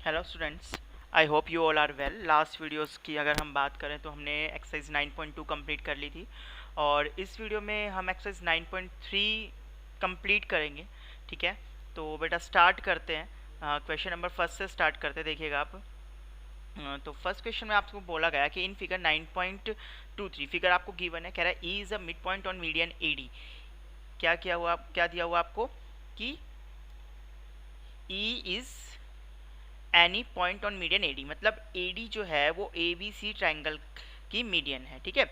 Hello students, I hope you all are well. Last videos की अगर हम बात करें तो हमने एक्सरसाइज 9.2 कंप्लीट कर ली थी और इस वीडियो में हम एक्सरसाइज 9.3 कंप्लीट करेंगे। ठीक है, तो बेटा स्टार्ट करते हैं। क्वेश्चन नंबर फर्स्ट से स्टार्ट करते हैं, देखिएगा आप। तो फर्स्ट क्वेश्चन में आपको बोला गया कि इन फिगर 9.23 फिगर आपको गिवन है, कह रहा है E is a mid point on median A D. क्या दिया हुआ आपको कि E is any point on median AD, मतलब एडी जो है वो ए बी सी ट्राइंगल की मीडियन है। ठीक है,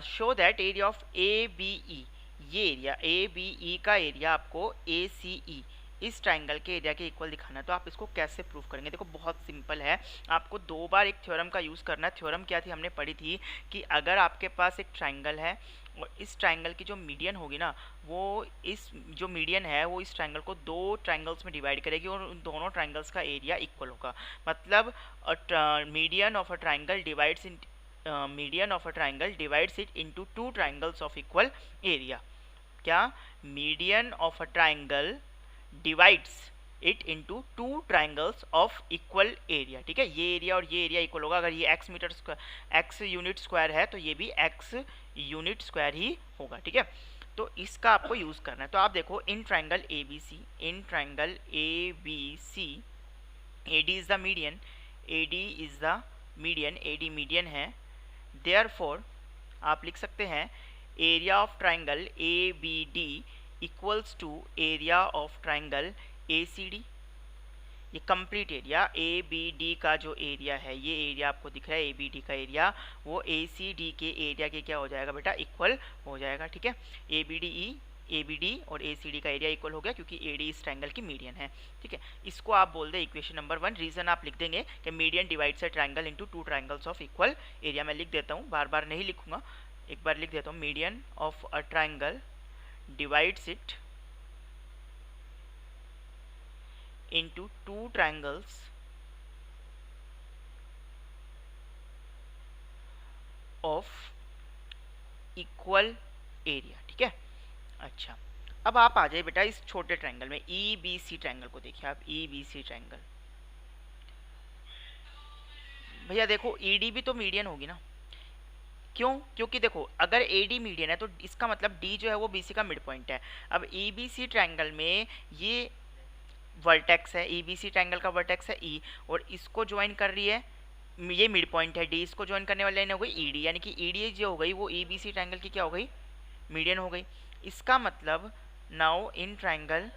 show that area of A B E, ये एरिया ए बी ई का एरिया आपको ए सी ई इस ट्राइंगल के एरिया के इक्वल दिखाना है। तो आप इसको कैसे प्रूव करेंगे? देखो बहुत सिंपल है, आपको दो बार एक थ्योरम का यूज़ करना है। थ्योरम क्या थी, हमने पढ़ी थी कि अगर आपके पास एक ट्राइंगल है और इस ट्राइंगल की जो मीडियन होगी ना, वो इस जो मीडियन है वो इस ट्राइंगल को दो ट्राइंगल्स में डिवाइड करेगी और उन दोनों ट्राइंगल्स का एरिया इक्वल होगा। मतलब median of a triangle divides in median of a triangle divides it into two triangles of equal area. क्या? Median of a triangle divides it into two triangles of equal area. ठीक है, ये area और ये area equal होगा। अगर ये x metre square x unit square है तो ये भी एक्स यूनिट स्क्वायर ही होगा। ठीक है, तो इसका आपको यूज़ करना है। तो आप देखो in triangle A B C, in triangle A B C, A D is the median, A D is the median, A D median है। देयरफॉर आप लिख सकते हैं area of triangle A B D equals to area of triangle A C D. ये complete area A B D का जो area है, ये एरिया आपको दिख रहा है ए बी डी का एरिया, वो ए सी डी के एरिया के क्या हो जाएगा बेटा? इक्वल हो जाएगा। ठीक है, A B D E, A B D और ए सी डी का एरिया इक्वल हो गया क्योंकि ए डी इस ट्राइंगल की मीडियन है। ठीक है, इसको आप बोल दे इक्वेशन नंबर 1। रीजन आप लिख देंगे कि median divides a triangle into two triangles of equal area. मैं लिख देता हूँ, बार बार नहीं लिखूंगा, एक बार लिख देता हूँ। Median of a triangle divides it into two triangles of equal area। ठीक है, अच्छा अब आप आ जाइए बेटा इस छोटे ट्रायंगल में, ई बी सी ट्रायंगल को देखिए आप। ई बी सी ट्रायंगल, भैया देखो ईडी भी तो मीडियन होगी ना। क्यों? क्योंकि देखो अगर ए डी मीडियन है तो इसका मतलब डी जो है वो बी सी का मिड पॉइंट है। अब ई बी सी ट्रायंगल में ये वर्टेक्स है, ई बी सी ट्रायंगल का वर्टेक्स है ई, और इसको ज्वाइन कर रही है, ये मिड पॉइंट है डी, इसको ज्वाइन करने वाली लाइन हो गई ई डी, यानी कि ई डी जो हो गई वो ई बी सी ट्रायंगल की क्या हो गई? मीडियन हो गई। इसका मतलब now in triangle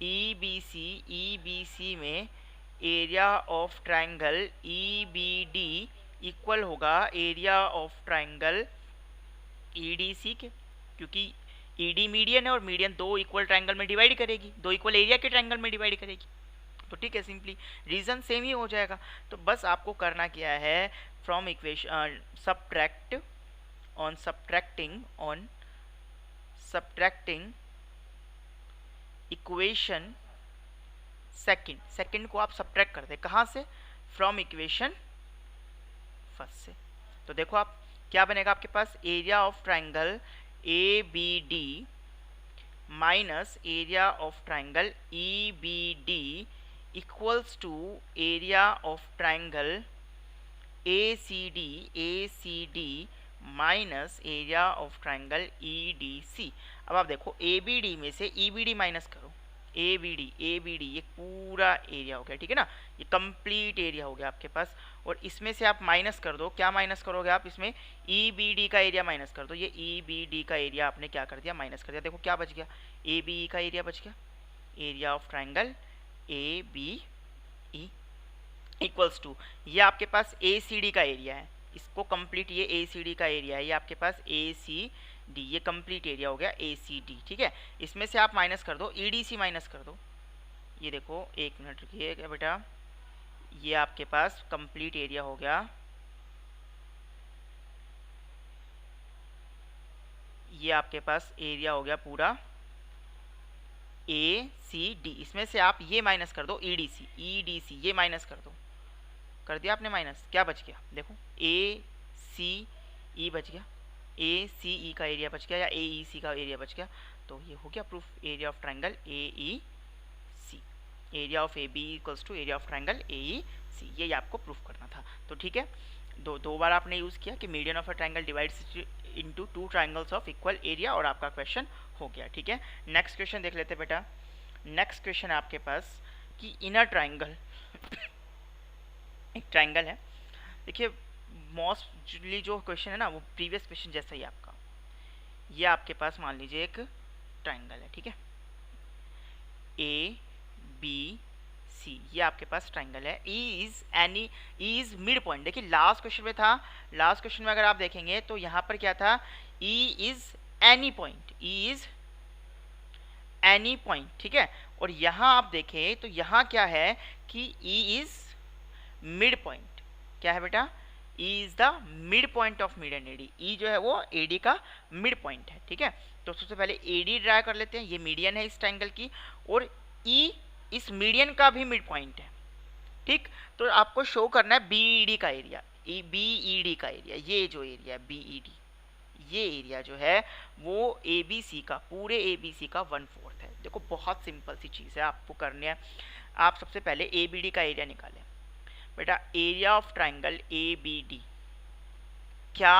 E B C में area of triangle E B D equal होगा area of triangle E D C के, क्योंकि ई डी मीडियन है और मीडियन दो इक्वल ट्रायंगल में डिवाइड करेगी, दो इक्वल एरिया के ट्रायंगल में डिवाइड करेगी। तो ठीक है, सिंपली रीजन सेम ही हो जाएगा। तो बस आपको करना क्या है, from equation subtract on subtracting equation second को आप सब्ट्रैक्ट करते हैं कहाँ से? फ्रॉम इक्वेशन फर्स्ट से। तो देखो आप क्या बनेगा आपके पास, area of triangle A B D minus area of triangle E B D equals to area of triangle A C D minus area of triangle E D C. अब आप देखो ए बी डी में से ई बी डी माइनस करो, ए B D ये पूरा area हो गया। ठीक है ना, ये कंप्लीट एरिया हो गया आपके पास, और इसमें से आप माइनस कर दो। क्या माइनस करोगे आप? इसमें ई बी डी का एरिया माइनस कर दो। ये ई बी डी का एरिया आपने क्या कर दिया? माइनस कर दिया। देखो क्या बच गया, ए बी ई का एरिया बच गया, area of triangle A B E equals to, ये आपके पास ए सी डी का एरिया है, इसको कंप्लीट, ये ए सी डी का एरिया है, ये आपके पास ए सी डी, ये कंप्लीट एरिया हो गया ए सी डी। ठीक है, इसमें से आप माइनस कर दो, ई डी सी माइनस कर दो। ये देखो एक मिनट रुकिए क्या बेटा, ये आपके पास कंप्लीट एरिया हो गया, ये आपके पास एरिया हो गया पूरा ए सी डी। इसमें से आप ये माइनस कर दो ई डी सी ये माइनस कर दो। कर दिया आपने माइनस, क्या बच गया? देखो ए सी ई बच गया, ए सी ई का एरिया बच गया या ए ई सी का एरिया बच गया। तो ये हो गया proof, area of triangle A E C. Area of A B equals to area of triangle A E C, ये आपको प्रूफ करना था। तो ठीक है, दो बार आपने यूज़ किया कि median of a triangle divides into two triangles of equal area, और आपका क्वेश्चन हो गया। ठीक है, नेक्स्ट क्वेश्चन देख लेते बेटा। नेक्स्ट क्वेश्चन है आपके पास कि इनर ट्राइंगल एक ट्राइंगल है। देखिए मोस्टली जो क्वेश्चन है ना वो प्रीवियस क्वेश्चन जैसा ही आपका, ये आपके पास मान लीजिए एक ट्राइंगल है, ठीक है, ए बी सी, ये आपके पास ट्राइंगल है। E is mid point. देखिए लास्ट क्वेश्चन में था, लास्ट क्वेश्चन में अगर आप देखेंगे तो यहाँ पर क्या था, E is any point, E is any point, ठीक है। और यहाँ आप देखें तो यहाँ क्या है कि ई इज मिड पॉइंट। क्या है बेटा, E is the mid point of median AD. E जो है वो एडी का मिड पॉइंट है, ठीक है। तो सबसे पहले एडी ड्रा कर लेते हैं, ये मीडियन है इस ट्राइंगल की, और ई इस मीडियन का भी मिड पॉइंट है, ठीक। तो आपको शो करना है बीईडी का एरिया, बीईडी का एरिया, ये जो एरिया है बीईडी, ये एरिया जो है वो एबीसी का, पूरे एबीसी का 1/4 है। देखो बहुत सिंपल सी चीज़ है, आपको करनी है। आप सबसे पहले एबीडी का एरिया निकालें बेटा। एरिया ऑफ ट्राइंगल एबीडी क्या,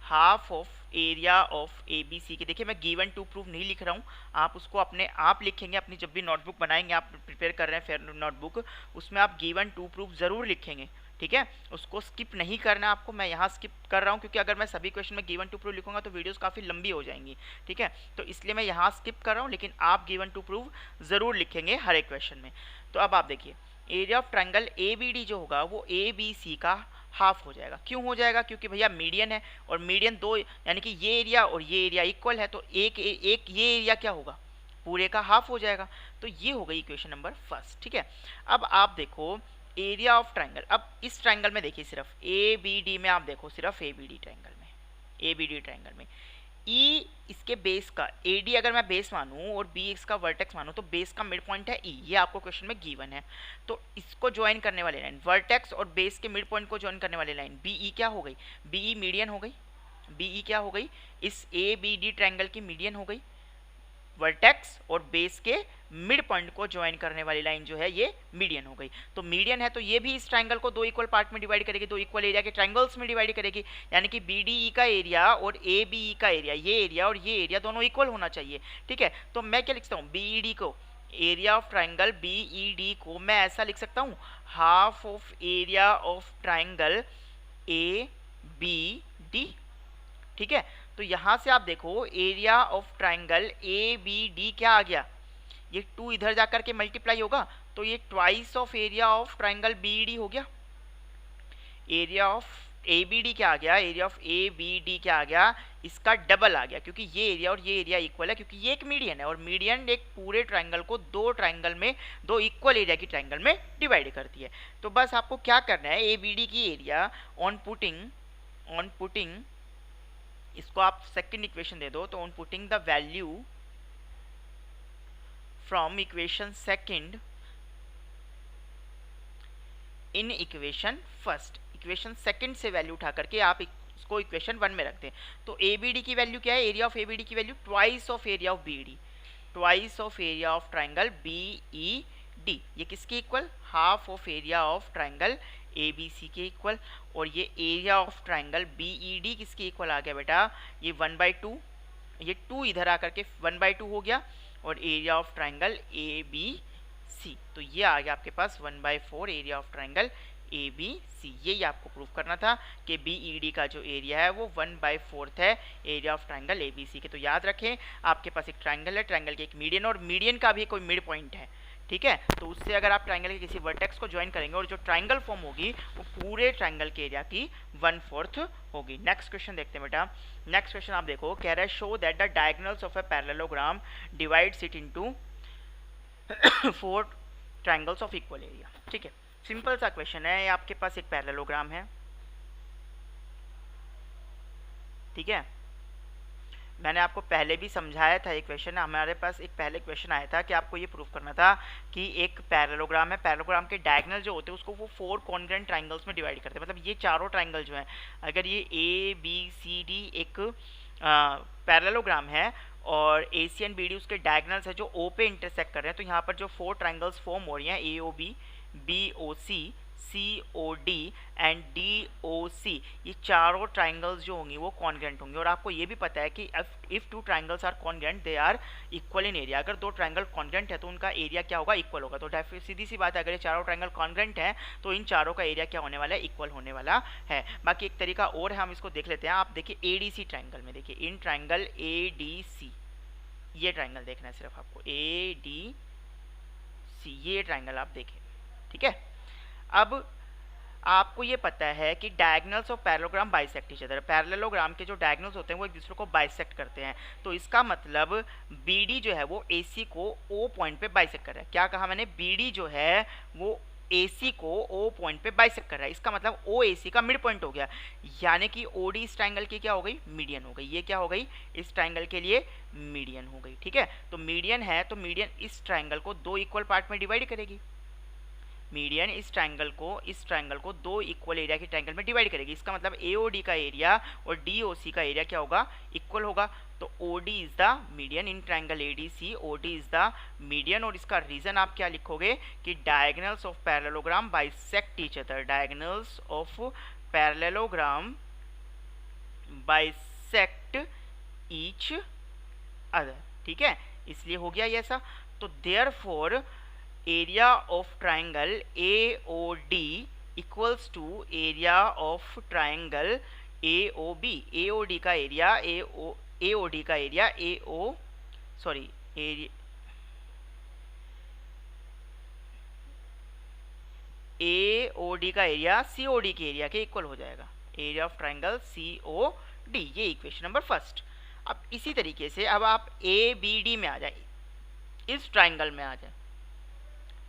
half of area of ABC के। देखिए मैं गिवन टू प्रूफ नहीं लिख रहा हूँ, आप उसको अपने आप लिखेंगे, अपनी जब भी नोटबुक बनाएंगे, आप प्रिपेयर कर रहे हैं फेयर नोटबुक, उसमें आप गिवन टू प्रूफ ज़रूर लिखेंगे, ठीक है। उसको स्किप नहीं करना आपको, मैं यहाँ स्किप कर रहा हूँ क्योंकि अगर मैं सभी क्वेश्चन में गिवन टू प्रूफ लिखूंगा तो वीडियोस काफ़ी लंबी हो जाएंगी, ठीक है। तो इसलिए मैं यहाँ स्किप कर रहा हूँ, लेकिन आप गिवन टू प्रूफ ज़रूर लिखेंगे हर एक क्वेश्चन में। तो अब आप देखिए area of triangle A B D जो होगा वो ए बी सी का हाफ हो जाएगा। क्यों हो जाएगा, क्योंकि भैया मीडियन है, और मीडियन दो, यानी कि ये एरिया और ये एरिया इक्वल है, तो एक ये एरिया क्या होगा, पूरे का हाफ हो जाएगा। तो ये हो गई इक्वेशन नंबर फर्स्ट, ठीक है। अब आप देखो एरिया ऑफ ट्राइंगल, अब इस ट्राइंगल में देखिए सिर्फ ए बी डी में, आप देखो सिर्फ ए बी डी ट्राइंगल में, ए बी डी ट्राइंगल में ई इसके बेस का, ए डी अगर मैं बेस मानूं और बी इसका वर्टेक्स मानूं तो बेस का मिड पॉइंट है ई, ये आपको क्वेश्चन में गिवन है। तो इसको ज्वाइन करने वाली लाइन, वर्टेक्स और बेस के मिड पॉइंट को ज्वाइन करने वाली लाइन बी ई क्या हो गई, बी ई मीडियन हो गई, बी ई क्या हो गई, इस ए बी डी ट्राइंगल की मीडियन हो गई। वर्टेक्स और बेस के मिड पॉइंट को ज्वाइन करने वाली लाइन जो है ये मीडियन हो गई। तो मीडियन है तो ये भी इस ट्राइंगल को दो इक्वल पार्ट में डिवाइड करेगी, दो इक्वल एरिया के ट्राइंगल्स में डिवाइड करेगी, यानी कि बी डी ई का एरिया और ए बी ई का एरिया, ये एरिया और ये एरिया दोनों इक्वल होना चाहिए, ठीक है। तो मैं क्या लिखता हूँ, बी ई डी को, area of triangle B E D को मैं ऐसा लिख सकता हूँ, half of area of triangle A B D, ठीक है। तो यहाँ से आप देखो area of triangle A B D क्या आ गया, ये 2 इधर जाकर के मल्टीप्लाई होगा तो ये twice of area of triangle B D हो गया। Area of A B D क्या आ गया, area of A B D क्या आ गया, इसका डबल आ गया, क्योंकि ये एरिया और ये एरिया इक्वल है, क्योंकि ये एक मीडियन है और मीडियन एक पूरे ट्राइंगल को दो ट्राइंगल में, दो इक्वल एरिया की ट्राइंगल में डिवाइड करती है। तो बस आपको क्या करना है, ए बी डी की एरिया ऑन पुटिंग इसको आप सेकंड इक्वेशन दे दो, तो on putting the value from equation second in equation first, equation second से वैल्यू उठा करके आप इसको इक्वेशन 1 में रखते हैं। तो ए बी डी की वैल्यू क्या है, area of A B D की value twice of area of B D, twice of area of triangle B E D, ये किसके equal, half of area of triangle A B C के equal. और ये area of triangle B E D किसके equal आ गया बेटा, ये 1/2, ये 2 इधर आकर के 1/2 हो गया, और area of triangle A B C, तो ये आ गया आपके पास 1/4 area of triangle A B C. यही आपको प्रूव करना था कि बी ई डी का जो एरिया है वो 1/4 है area of triangle A B C के। तो याद रखें आपके पास एक ट्राइंगल है, ट्राइंगल के एक मीडियन और मीडियन का भी कोई मिड पॉइंट है, ठीक है। तो उससे अगर आप ट्राइंगल के किसी वर्टेक्स को ज्वाइन करेंगे और जो ट्राइंगल फॉर्म होगी वो पूरे ट्राइंगल के एरिया की 1/4 होगी। नेक्स्ट क्वेश्चन देखते हैं बेटा। नेक्स्ट क्वेश्चन आप देखो, कह रहा है show that the diagonals of a parallelogram divides it into 4 triangles of equal area, ठीक है। सिंपल सा क्वेश्चन है, आपके पास एक पैरेललोग्राम है, ठीक है। मैंने आपको पहले भी समझाया था, एक क्वेश्चन हमारे पास एक पहले क्वेश्चन आया था कि आपको ये प्रूफ करना था कि एक पैरेललोग्राम है, पैरेललोग्राम के डायगोनल जो होते हैं उसको वो 4 कॉन्ग्रुएंट ट्राइंगल्स में डिवाइड करते हैं। मतलब ये चारों ट्राइंगल जो हैं, अगर ये ए बी सी डी एक पैरेललोग्राम है और A C and B D उसके डायगनल्स है जो ओ पे इंटरसेक्ट कर रहे हैं। तो यहाँ पर जो 4 ट्राइंगल्स फॉर्म हो रही हैं, A O B O C, C O D and D O C, ये चारों ट्राइंगल्स जो होंगी वो कॉन्ग्रेंट होंगी। और आपको ये भी पता है कि if 2 triangles are congruent they are equal in area. अगर 2 ट्राइंगल कॉन्ग्रेंट है तो उनका एरिया क्या होगा, इक्वल होगा। तो सीधी सी बात है, अगर ये चारों ट्राइंगल कॉन्ग्रेंट है तो इन चारों का एरिया क्या होने वाला है, इक्वल होने वाला है। बाकी एक तरीका और है, हम इसको देख लेते हैं। आप देखिए ए डी सी ट्राइंगल में, देखिए इन ट्राइंगल ए डी सी, ये ट्राइंगल देखना है सिर्फ आपको, ए डी सी, ये ट्राइंगल आप देखें, ठीक है। अब आपको ये पता है कि diagonals of parallelogram bisect each other. Parallelogram के जो डायगनल्स होते हैं वो एक दूसरे को बाइसेक्ट करते हैं। तो इसका मतलब BD जो है वो AC को O पॉइंट पे बाइसेक्ट कर रहा है। क्या कहा मैंने, BD जो है वो AC को O पॉइंट पे बाइसेक्ट कर रहा है। इसका मतलब OAC का मिड पॉइंट हो गया, यानी कि OD इस ट्राइंगल की क्या हो गई, मीडियन हो गई। ये क्या हो गई, इस ट्राइंगल के लिए मीडियन हो गई, ठीक है। तो मीडियन है तो मीडियन इस ट्राइंगल को 2 इक्वल पार्ट में डिवाइड करेगी। मीडियन इस ट्राइंगल को 2 इक्वल एरिया के ट्राइंगल में डिवाइड करेगी। इसका मतलब AOD का एरिया और DOC का एरिया क्या होगा, इक्वल होगा। तो OD is the median in triangle ADC, OD is the median. और इसका रीजन आप क्या लिखोगे कि diagonals of parallelogram bisect each other, diagonals of parallelogram bisect each other, ठीक है, इसलिए हो गया ये ऐसा। तो therefore area of triangle AOD equals to area of triangle AOB। AOD का एरिया AOD का एरिया AOD का एरिया COD के एरिया के इक्वल हो जाएगा, एरिया ऑफ ट्राइंगल COD। ये इक्वेशन नंबर फर्स्ट। अब इसी तरीके से अब आप ABD में आ जाए, इस ट्राइंगल में आ जाए।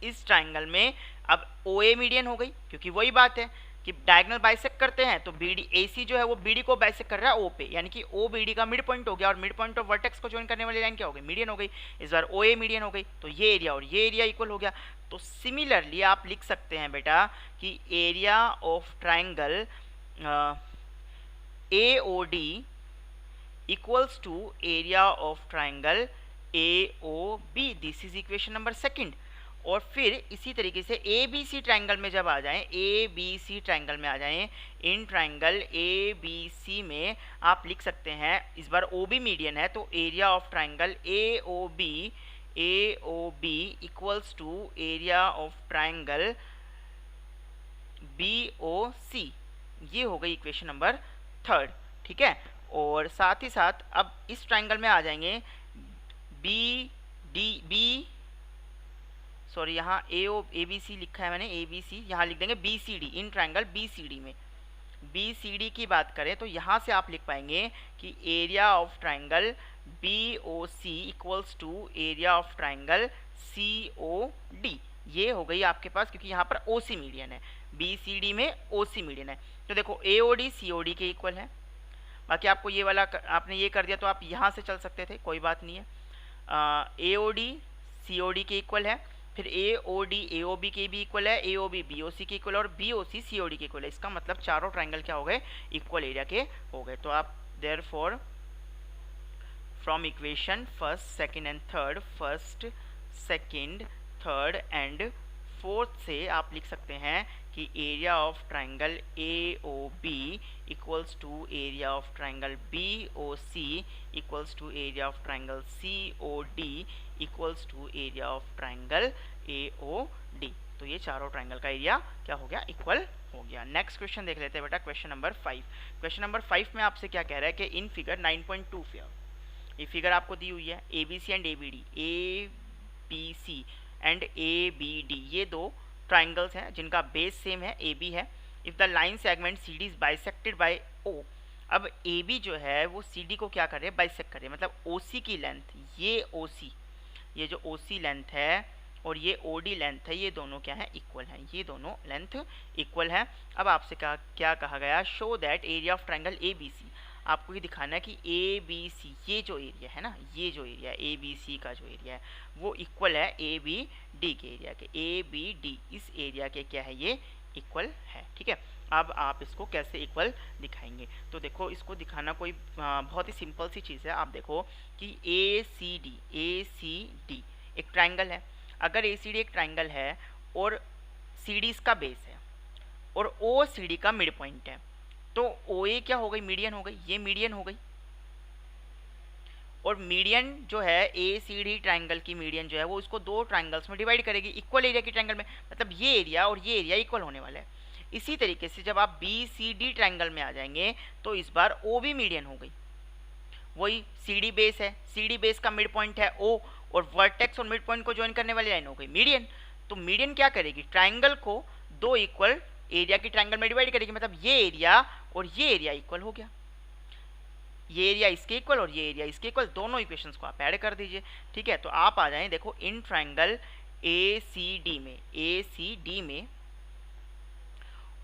इस ट्राइंगल में अब OA मीडियन हो गई, क्योंकि वही बात है कि डायगोनल बाइसेक्ट करते हैं। तो BD AC जो है वो BD को बाइसेक्ट कर रहा है O पे, यानी कि O BD का मिड पॉइंट हो गया। और मिड पॉइंट ऑफ वर्टेक्स को ज्वाइन करने वाली लाइन क्या हो गई, मीडियन हो गई। इस बार OA मीडियन हो गई, तो ये एरिया और ये एरिया इक्वल हो गया। तो सिमिलरली आप लिख सकते हैं बेटा कि area of triangle AOD equals to area of triangle AOB। This is equation number second. और फिर इसी तरीके से ABC ट्राइंगल में जब आ जाएं, ABC ट्राइंगल में आ जाएं, इन ट्राइंगल ABC में आप लिख सकते हैं, इस बार OB मीडियन है तो area of triangle AOB equals to area of triangle BOC। ये हो गई इक्वेशन नंबर थर्ड, ठीक है। और साथ ही साथ अब इस ट्राइंगल में आ जाएंगे यहाँ ABC लिखा है मैंने, ABC यहाँ लिख देंगे BCD। इन ट्राइंगल BCD में BCD की बात करें तो यहाँ से आप लिख पाएंगे कि area of triangle BOC equals to area of triangle COD। ये हो गई आपके पास, क्योंकि यहाँ पर OC मीडियन है, BCD में OC मीडियन है। तो देखो AOD COD के इक्वल है। बाकी आपको ये वाला आपने ये कर दिया तो आप यहाँ से चल सकते थे, कोई बात नहीं है। AOD COD के इक्वल है, फिर AOD AOB के भी इक्वल है, AOB BOC के इक्वल है और BOC COD के इक्वल है। इसका मतलब चारों ट्राइंगल क्या हो गए, इक्वल एरिया के हो गए। तो आप therefore from equation first second and third, first second third and fourth से आप लिख सकते हैं कि area of triangle AOB equals to area of triangle BOC equals to area of triangle COD equals to area of triangle AOD। तो ये चारों triangle का एरिया क्या हो गया, इक्वल हो गया। नेक्स्ट क्वेश्चन देख लेते हैं बेटा, क्वेश्चन नंबर 5। क्वेश्चन नंबर 5 में आपसे क्या कह रहा है कि इन फिगर 9.2 ये फिगर आपको दी हुई है, ABC and ABD, ABC and ABD ये दो ट्राइंगल्स हैं जिनका बेस सेम है, AB है। If the line segment CD is bisected by O। अब AB जो है वो CD को क्या कर रहे हैं, बाइसेक्ट कर रहे हैं। मतलब OC की लेंथ, ये OC, ये जो OC लेंथ है और ये OD लेंथ है, ये दोनों क्या है, इक्वल हैं। ये दोनों लेंथ इक्वल है। अब आपसे क्या कहा गया, show that area of triangle ABC। आपको ये दिखाना है कि ABC ये जो एरिया है ना, ये जो एरिया है ABC का जो एरिया है वो इक्वल है ABD के एरिया के। ABD इस एरिया के क्या है, ये इक्वल है। ठीक है, अब आप इसको कैसे इक्वल दिखाएंगे? तो देखो, इसको दिखाना कोई बहुत ही सिंपल सी चीज़ है। आप देखो कि ए सी डी एक ट्राइंगल है। अगर ए सी डी एक ट्राइंगल है और सी डी इसका बेस है और ओ सी डी का मिड पॉइंट है, तो ओ ए क्या हो गई? मीडियन हो गई, ये मीडियन हो गई। और मीडियन जो है ए सी डी ट्राइंगल की मीडियन जो है वो इसको दो ट्राइंगल्स में डिवाइड करेगी इक्वल एरिया की ट्राइंगल में, मतलब ये एरिया और ये एरिया इक्वल होने वाला है। इसी तरीके से जब आप बी सी डी ट्राइंगल में आ जाएंगे तो इस बार ओ भी मीडियन हो गई। वही सी डी बेस है, सी डी बेस का मिड पॉइंट है ओ, और वर्टेक्स और मिड पॉइंट को ज्वाइन करने वाली लाइन हो गई मीडियन। तो मीडियन क्या करेगी? ट्राइंगल को दो इक्वल एरिया की ट्राइंगल में डिवाइड करेगी, मतलब ये एरिया और ये एरिया इक्वल हो गया। ये एरिया इसके इक्वल और ये एरिया इसके इक्वल, दोनों इक्वेशंस को आप ऐड कर दीजिए। ठीक है, तो आप आ जाएं, देखो in triangle A C D में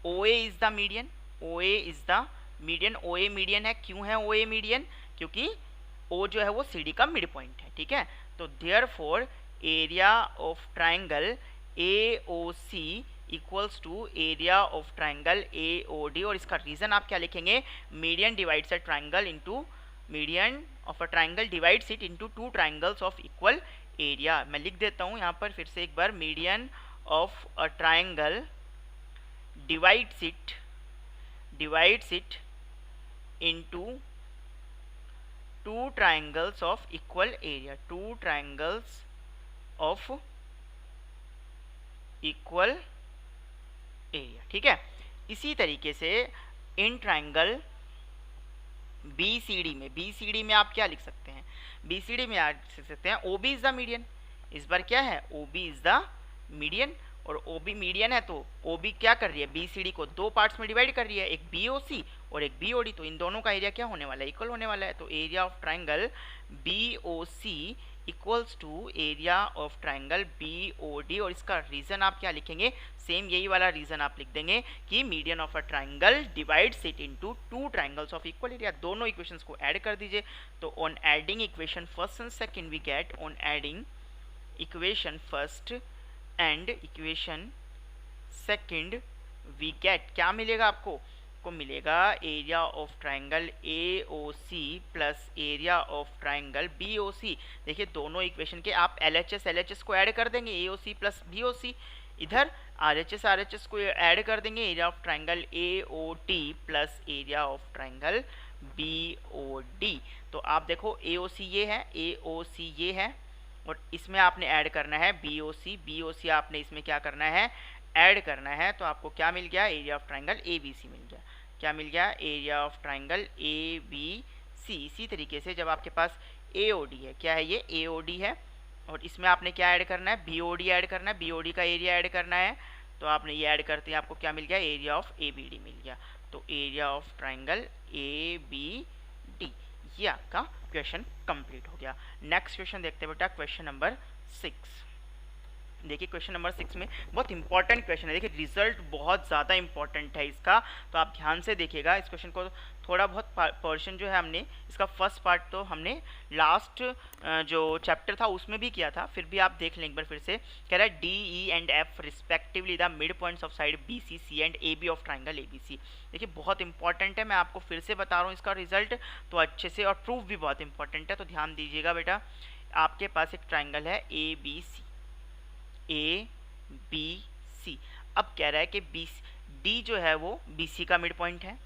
O A is the median, O A is the median, O A median है। क्यों है ओ ए मीडियन? क्योंकि ओ जो है वो सी डी का मिड पॉइंट है। ठीक है, तो therefore area of triangle A O C equals to area of triangle A O D. और इसका रीजन आप क्या लिखेंगे? Median divides a triangle into, median of a triangle divides it into two triangles of equal area. मैं लिख देता हूँ यहाँ पर फिर से एक बार, median of a triangle divides it into two triangles of equal area, two triangles of equal area। ठीक है, इसी तरीके से in triangle B C D में आप क्या लिख सकते हैं? बी सी डी में आप लिख सकते हैं O B is the median. इस बार क्या है? O B is the median, और ओ बी मीडियन है तो ओ बी क्या कर रही है? बी सी डी को दो पार्ट्स में डिवाइड कर रही है, एक बी ओ सी और एक बी ओ डी। तो इन दोनों का एरिया क्या होने वाला है? इक्वल होने वाला है। तो area of triangle B O C equals to area of triangle B O D. और इसका रीजन आप क्या लिखेंगे? सेम यही वाला रीजन आप लिख देंगे कि median of a triangle divides it into two triangles of equal area. दोनों इक्वेशंस को ऐड कर दीजिए। तो on adding equation first and second we get, on adding equation first and equation second we get, क्या मिलेगा आपको? को मिलेगा area of triangle A O C plus area of triangle B O C. देखिए दोनों इक्वेशन के आप L H S को ऐड कर देंगे, ए O C plus B O C. इधर आर एच एस को ऐड कर देंगे, area of triangle A O T plus area of triangle B O D. तो आप देखो ए ओ सी ये है, ए ओ सी ये है, और इसमें आपने ऐड करना है बी ओ सी आपने इसमें क्या करना है? ऐड करना है। तो आपको क्या मिल गया? Area of triangle A B C मिल गया। क्या मिल गया? Area of triangle A B C. इसी तरीके से जब आपके पास ए ओ डी है, क्या है ये? ए ओ डी है, और इसमें आपने क्या ऐड करना है? बी ओ डी ऐड करना है, बी ओ डी का एरिया ऐड करना है। तो आपने ये ऐड करते हैं, आपको क्या मिल गया? Area of A B D मिल गया। तो area of triangle A B D, ये आपका क्वेश्चन कंप्लीट हो गया। नेक्स्ट क्वेश्चन देखते हैं बेटा, क्वेश्चन नंबर 6। देखिए क्वेश्चन नंबर 6 में बहुत इंपॉर्टेंट क्वेश्चन है। देखिए रिजल्ट बहुत ज़्यादा इंपॉर्टेंट है इसका, तो आप ध्यान से देखिएगा इस क्वेश्चन को। थोड़ा बहुत पोर्शन जो है हमने इसका फर्स्ट पार्ट तो हमने लास्ट जो चैप्टर था उसमें भी किया था, फिर भी आप देख लें एक बार फिर से। कह रहा है D E and F respectively the mid points of side B C C and A B of triangle A B C. देखिए बहुत इंपॉर्टेंट है, मैं आपको फिर से बता रहा हूँ इसका रिजल्ट तो अच्छे से, और प्रूफ भी बहुत इंपॉर्टेंट है। तो ध्यान दीजिएगा बेटा, आपके पास एक ट्राइंगल है A B C, A B सी। अब कह रहा है कि बी डी जो है वो बी सी का मिड पॉइंट है।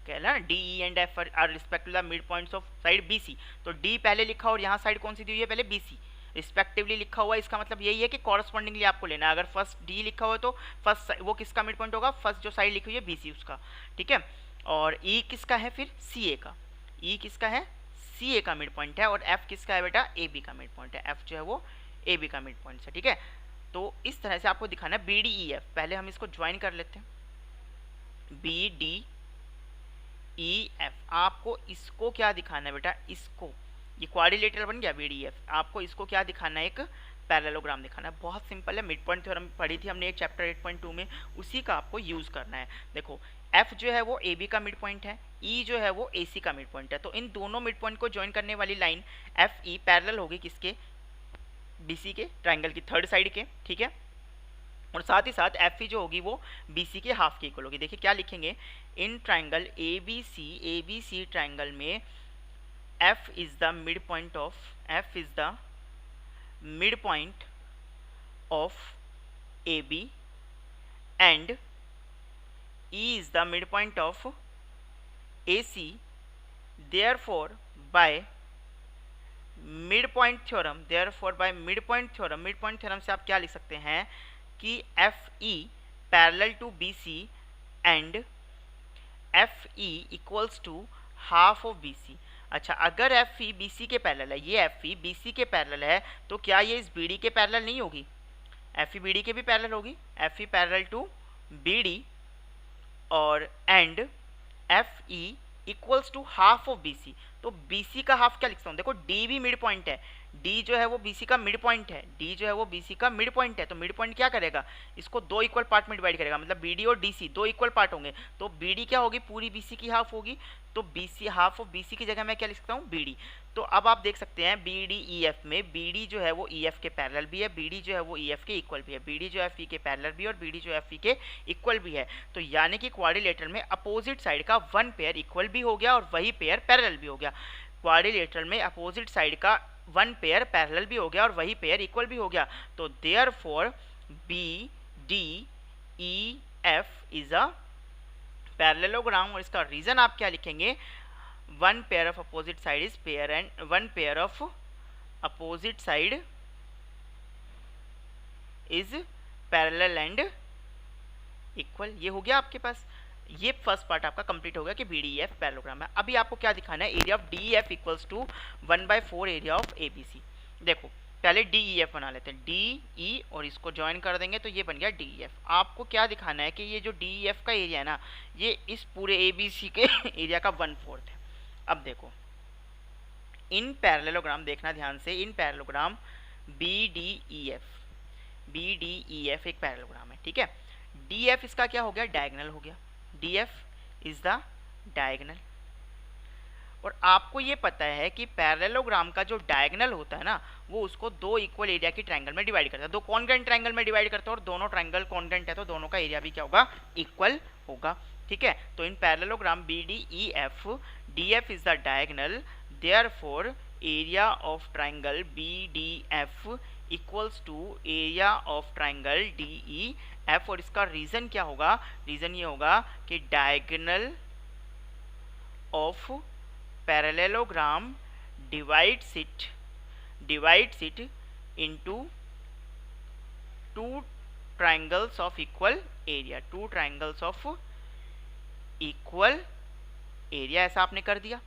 कह रहा है D E and F are respectively the mid points of side B C. तो डी पहले लिखा और यहाँ साइड कौन सी दी हुई है? पहले बी सी रिस्पेक्टिवली लिखा हुआ है। इसका मतलब यही है कि कॉरस्पॉन्डिंगली आपको लेना है। अगर फर्स्ट डी लिखा हुआ है तो फर्स्ट वो किसका मिड पॉइंट होगा? फर्स्ट जो साइड लिखी हुई है बी सी उसका। ठीक है, और ई किसका है? फिर सी ए का। ई किसका है? सी ए का मिड पॉइंट है। और एफ किसका है बेटा? ए बी का मिड पॉइंट है। एफ जो है वो ए बी का मिड पॉइंट है। ठीक है, तो इस तरह से आपको दिखाना है बी डी ई एफ। पहले हम इसको ज्वाइन कर लेते हैं, बी डी ई एफ। आपको इसको क्या दिखाना है बेटा? इसको, ये क्वाड्रिलेटरल बन गया बी डी एफ। आपको इसको क्या दिखाना है? एक पैरेललोग्राम दिखाना है। बहुत सिंपल है, मिड पॉइंट थ्योरम पढ़ी थी हमने एक चैप्टर 8.2 में, उसी का आपको यूज करना है। देखो एफ जो है वो ए बी का मिड पॉइंट है, ई जो है वो ए सी का मिड पॉइंट है। तो इन दोनों मिड पॉइंट को ज्वाइन करने वाली लाइन एफ ई पैरेलल होगी किसके? बी सी के, ट्राइंगल की थर्ड साइड के। ठीक है, और साथ ही साथ एफ ई जो होगी वो बी सी के हाफ के इक्वल होगी। देखिए क्या लिखेंगे, in triangle A B C triangle में F is the mid point of A B and E is the mid point of A C, therefore by mid point theorem से आप क्या लिख सकते हैं कि F E parallel to B C and F E equals to half of B C. अच्छा, अगर F E B C के पैरेलल है, ये एफ ई बी सी के पैरेलल है, तो क्या ये इस बी डी के पैरेलल नहीं होगी? एफ ई बी डी के भी पैरेलल होगी, F E parallel to B D और and F E equals to half of B C. तो बी सी का हाफ क्या लिखता हूँ, देखो डी भी मिड पॉइंट है, डी जो है वो बी सी का मिड पॉइंट है, तो मिड पॉइंट क्या करेगा, इसको दो इक्वल पार्ट में डिवाइड करेगा, मतलब बी डी और डी सी दो इक्वल पार्ट होंगे, तो बी डी क्या होगी, पूरी बी सी की हाफ होगी, तो B C half of B C की जगह मैं क्या लिख सकता हूँ, बी डी। तो अब आप देख सकते हैं बी डी ई एफ में बी डी जो है वो ई एफ के पैरेलल भी है, बी डी जो है वो ई एफ के इक्वल भी है, बी डी जो एफ ई के पैरेलल भी है और बी डी जो एफ ई के इक्वल भी है। तो यानी कि क्वाड्रिलेटरल में अपोजिट साइड का वन पेयर इक्वल भी हो गया और वही पेयर पैरेलल भी हो गया। क्वाड्रिलेटरल में अपोजिट साइड का वन पेयर पैरेलल भी हो गया और वही पेयर इक्वल भी हो गया। तो therefore B D E F is a parallelogram, और इसका रीजन आप क्या लिखेंगे, one pair of opposite side is pair and one pair of opposite side is parallel and equal. ये हो गया आपके पास, ये फर्स्ट पार्ट आपका कंप्लीट हो गया कि बी डी एफ पैरेललोग्राम है। अभी आपको क्या दिखाना है, area of D F equals to 1/4 area of A B C. देखो पहले डी ई एफ बना लेते हैं, डी ई और इसको ज्वाइन कर देंगे तो ये बन गया डी ई एफ। आपको क्या दिखाना है कि ये जो डी ई एफ का एरिया है ना, ये इस पूरे ए बी सी के एरिया का 1/4 है। अब देखो इन पैरेललोग्राम, देखना ध्यान से, in parallelogram B D E F एक पैरेललोग्राम है, ठीक है। डी एफ इसका क्या हो गया, डायगोनल हो गया, D F is the diagonal. और आपको ये पता है कि पैरेललोग्राम का जो डायगोनल होता है ना, वो उसको दो इक्वल एरिया की ट्रायंगल में डिवाइड करता है, दो कॉन्ग्रुएंट ट्रायंगल में डिवाइड करता है, और दोनों ट्रायंगल कॉन्ग्रुएंट है तो दोनों का एरिया भी क्या होगा, इक्वल होगा, ठीक है। तो in parallelogram B D E F, D F is the diagonal, therefore area of triangle B D F equals to area of triangle D E F. और इसका रीजन क्या होगा, रीजन ये होगा कि diagonal of parallelogram divides it into two triangles of equal area, ऐसा आपने कर दिया।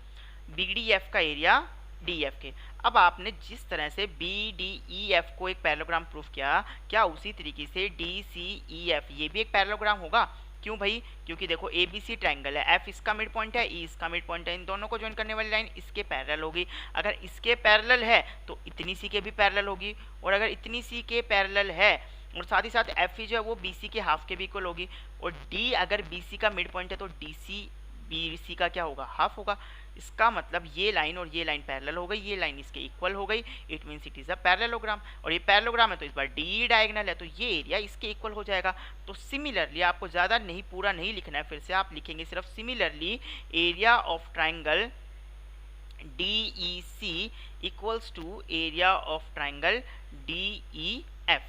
बी डी एफ का एरिया डी एफ के। अब आपने जिस तरह से बी डी ई एफ को एक पैरेललोग्राम प्रूफ किया, क्या उसी तरीके से डी सी ई एफ ये भी एक पैरेललोग्राम होगा? क्यों भाई? क्योंकि देखो ए बी सी ट्राइंगल है, एफ इसका मिड पॉइंट है, ई इसका मिड पॉइंट है, इन दोनों को ज्वाइन करने वाली लाइन इसके पैरेलल होगी। अगर इसके पैरेलल है तो इतनी सी के भी पैरेलल होगी, और अगर इतनी सी के पैरेलल है और साथ ही साथ एफ ई जो है वो बी सी के हाफ के भी इक्वल होगी, और डी अगर बी सी का मिड पॉइंट है तो डी सी बी सी का क्या होगा, हाफ होगा। इसका मतलब ये लाइन और ये लाइन पैरेलल हो गई, ये लाइन इसके इक्वल हो गई, it means it is a parallelogram. और ये पैरेललोग्राम है तो इस बार डी डायगोनल है तो ये एरिया इसके इक्वल हो जाएगा। तो सिमिलरली आपको ज़्यादा नहीं, पूरा नहीं लिखना है, फिर से आप लिखेंगे सिर्फ similarly area of triangle D E C equals to area of triangle D E F,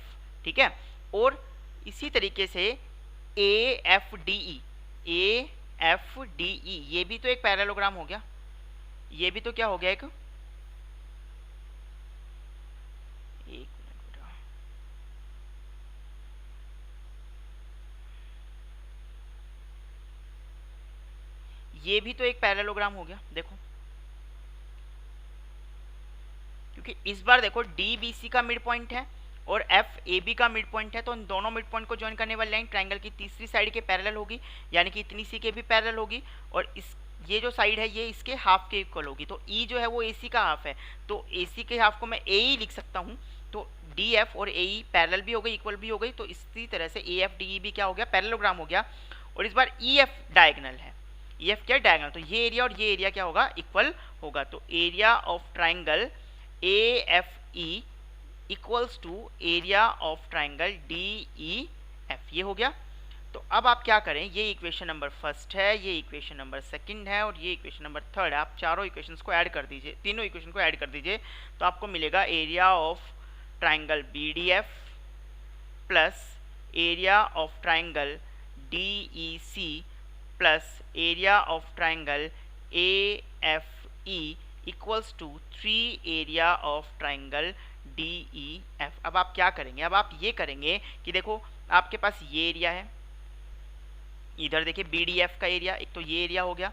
ठीक है। और इसी तरीके से ए एफ डी ई, ये भी तो एक पैरेललोग्राम हो गया, ये भी तो क्या हो गया, एक मिनट बेटा, ये भी तो एक पैरेललोग्राम हो गया। देखो क्योंकि इस बार देखो डी बी सी का मिड पॉइंट है और एफ ए बी का मिड पॉइंट है, तो इन दोनों मिड पॉइंट को ज्वाइन करने वाली लाइन ट्राइंगल की तीसरी साइड के पैरेलल होगी, यानी कि इतनी सी के भी पैरेलल होगी, और इस ये जो साइड है ये इसके हाफ के इक्वल होगी। तो ई जो है वो ए सी का हाफ है, तो ए सी के हाफ को मैं ए ई लिख सकता हूँ। तो डी एफ और ए ई पैरेलल भी हो गई, इक्वल भी हो गई, तो इसी तरह से ए एफ डी ई भी क्या हो गया, पैरेललोग्राम हो गया। और इस बार ई एफ डायगोनल है, ई एफ क्या डायगोनल, तो ये एरिया और ये एरिया क्या होगा, इक्वल होगा। तो area of triangle A F E equals to area of triangle D E F. ये हो गया। तो अब आप क्या करें, ये इक्वेशन नंबर फर्स्ट है, ये इक्वेशन नंबर सेकंड है और ये इक्वेशन नंबर थर्ड है। आप चारों इक्वेशंस को ऐड कर दीजिए, तीनों इक्वेशन को ऐड कर दीजिए, तो आपको मिलेगा area of triangle B D F plus area of triangle D E C plus area of triangle A F E equals to 3 area of triangle D E F. अब आप क्या करेंगे, अब आप ये करेंगे कि देखो आपके पास ये एरिया है, इधर देखिए बी डी एफ का एरिया, एक तो ये एरिया हो गया,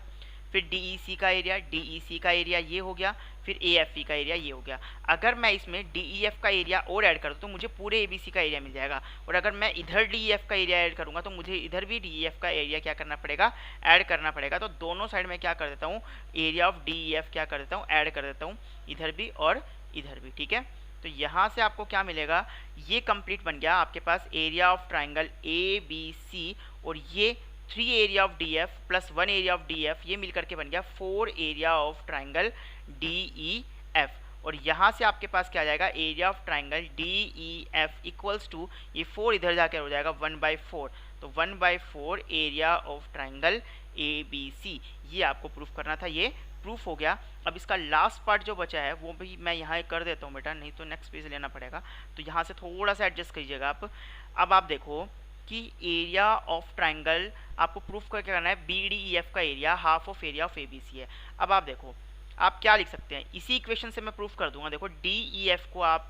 फिर डी ई सी का एरिया, डी ई सी का एरिया ये हो गया, फिर ए एफ ई का एरिया ये हो गया। अगर मैं इसमें डी ई एफ का एरिया और ऐड करूँ तो मुझे पूरे ए बी सी का एरिया मिल जाएगा, और अगर मैं इधर डी ई एफ का एरिया ऐड करूँगा तो मुझे इधर भी डी ई एफ का एरिया क्या करना पड़ेगा, ऐड करना पड़ेगा। तो दोनों साइड में क्या कर देता हूँ, area of D E F क्या कर देता हूँ, ऐड कर देता हूँ, इधर भी और इधर भी। ठीक है, तो यहाँ से आपको क्या मिलेगा, ये कंप्लीट बन गया आपके पास area of triangle A B C, और ये 3 area of D F plus 1 area of D F, ये मिलकर के बन गया 4 area of triangle D E F. और यहाँ से आपके पास क्या आ जाएगा, area of triangle D E F equals to, ये 4 इधर जाकर हो जाएगा 1/4, तो 1/4 area of triangle A B C. ये आपको प्रूफ करना था, ये प्रूफ हो गया। अब इसका लास्ट पार्ट जो बचा है वो भी मैं यहाँ कर देता हूँ बेटा, नहीं तो नेक्स्ट पेज लेना पड़ेगा, तो यहाँ से थोड़ा सा एडजस्ट कीजिएगा आप। अब आप देखो कि एरिया ऑफ ट्राइंगल आपको प्रूफ करके करना है, बी डी ई एफ का area half of area of A B C है। अब आप देखो आप क्या लिख सकते हैं, इसी इक्वेशन से मैं प्रूफ कर दूंगा। देखो डी ई एफ को आप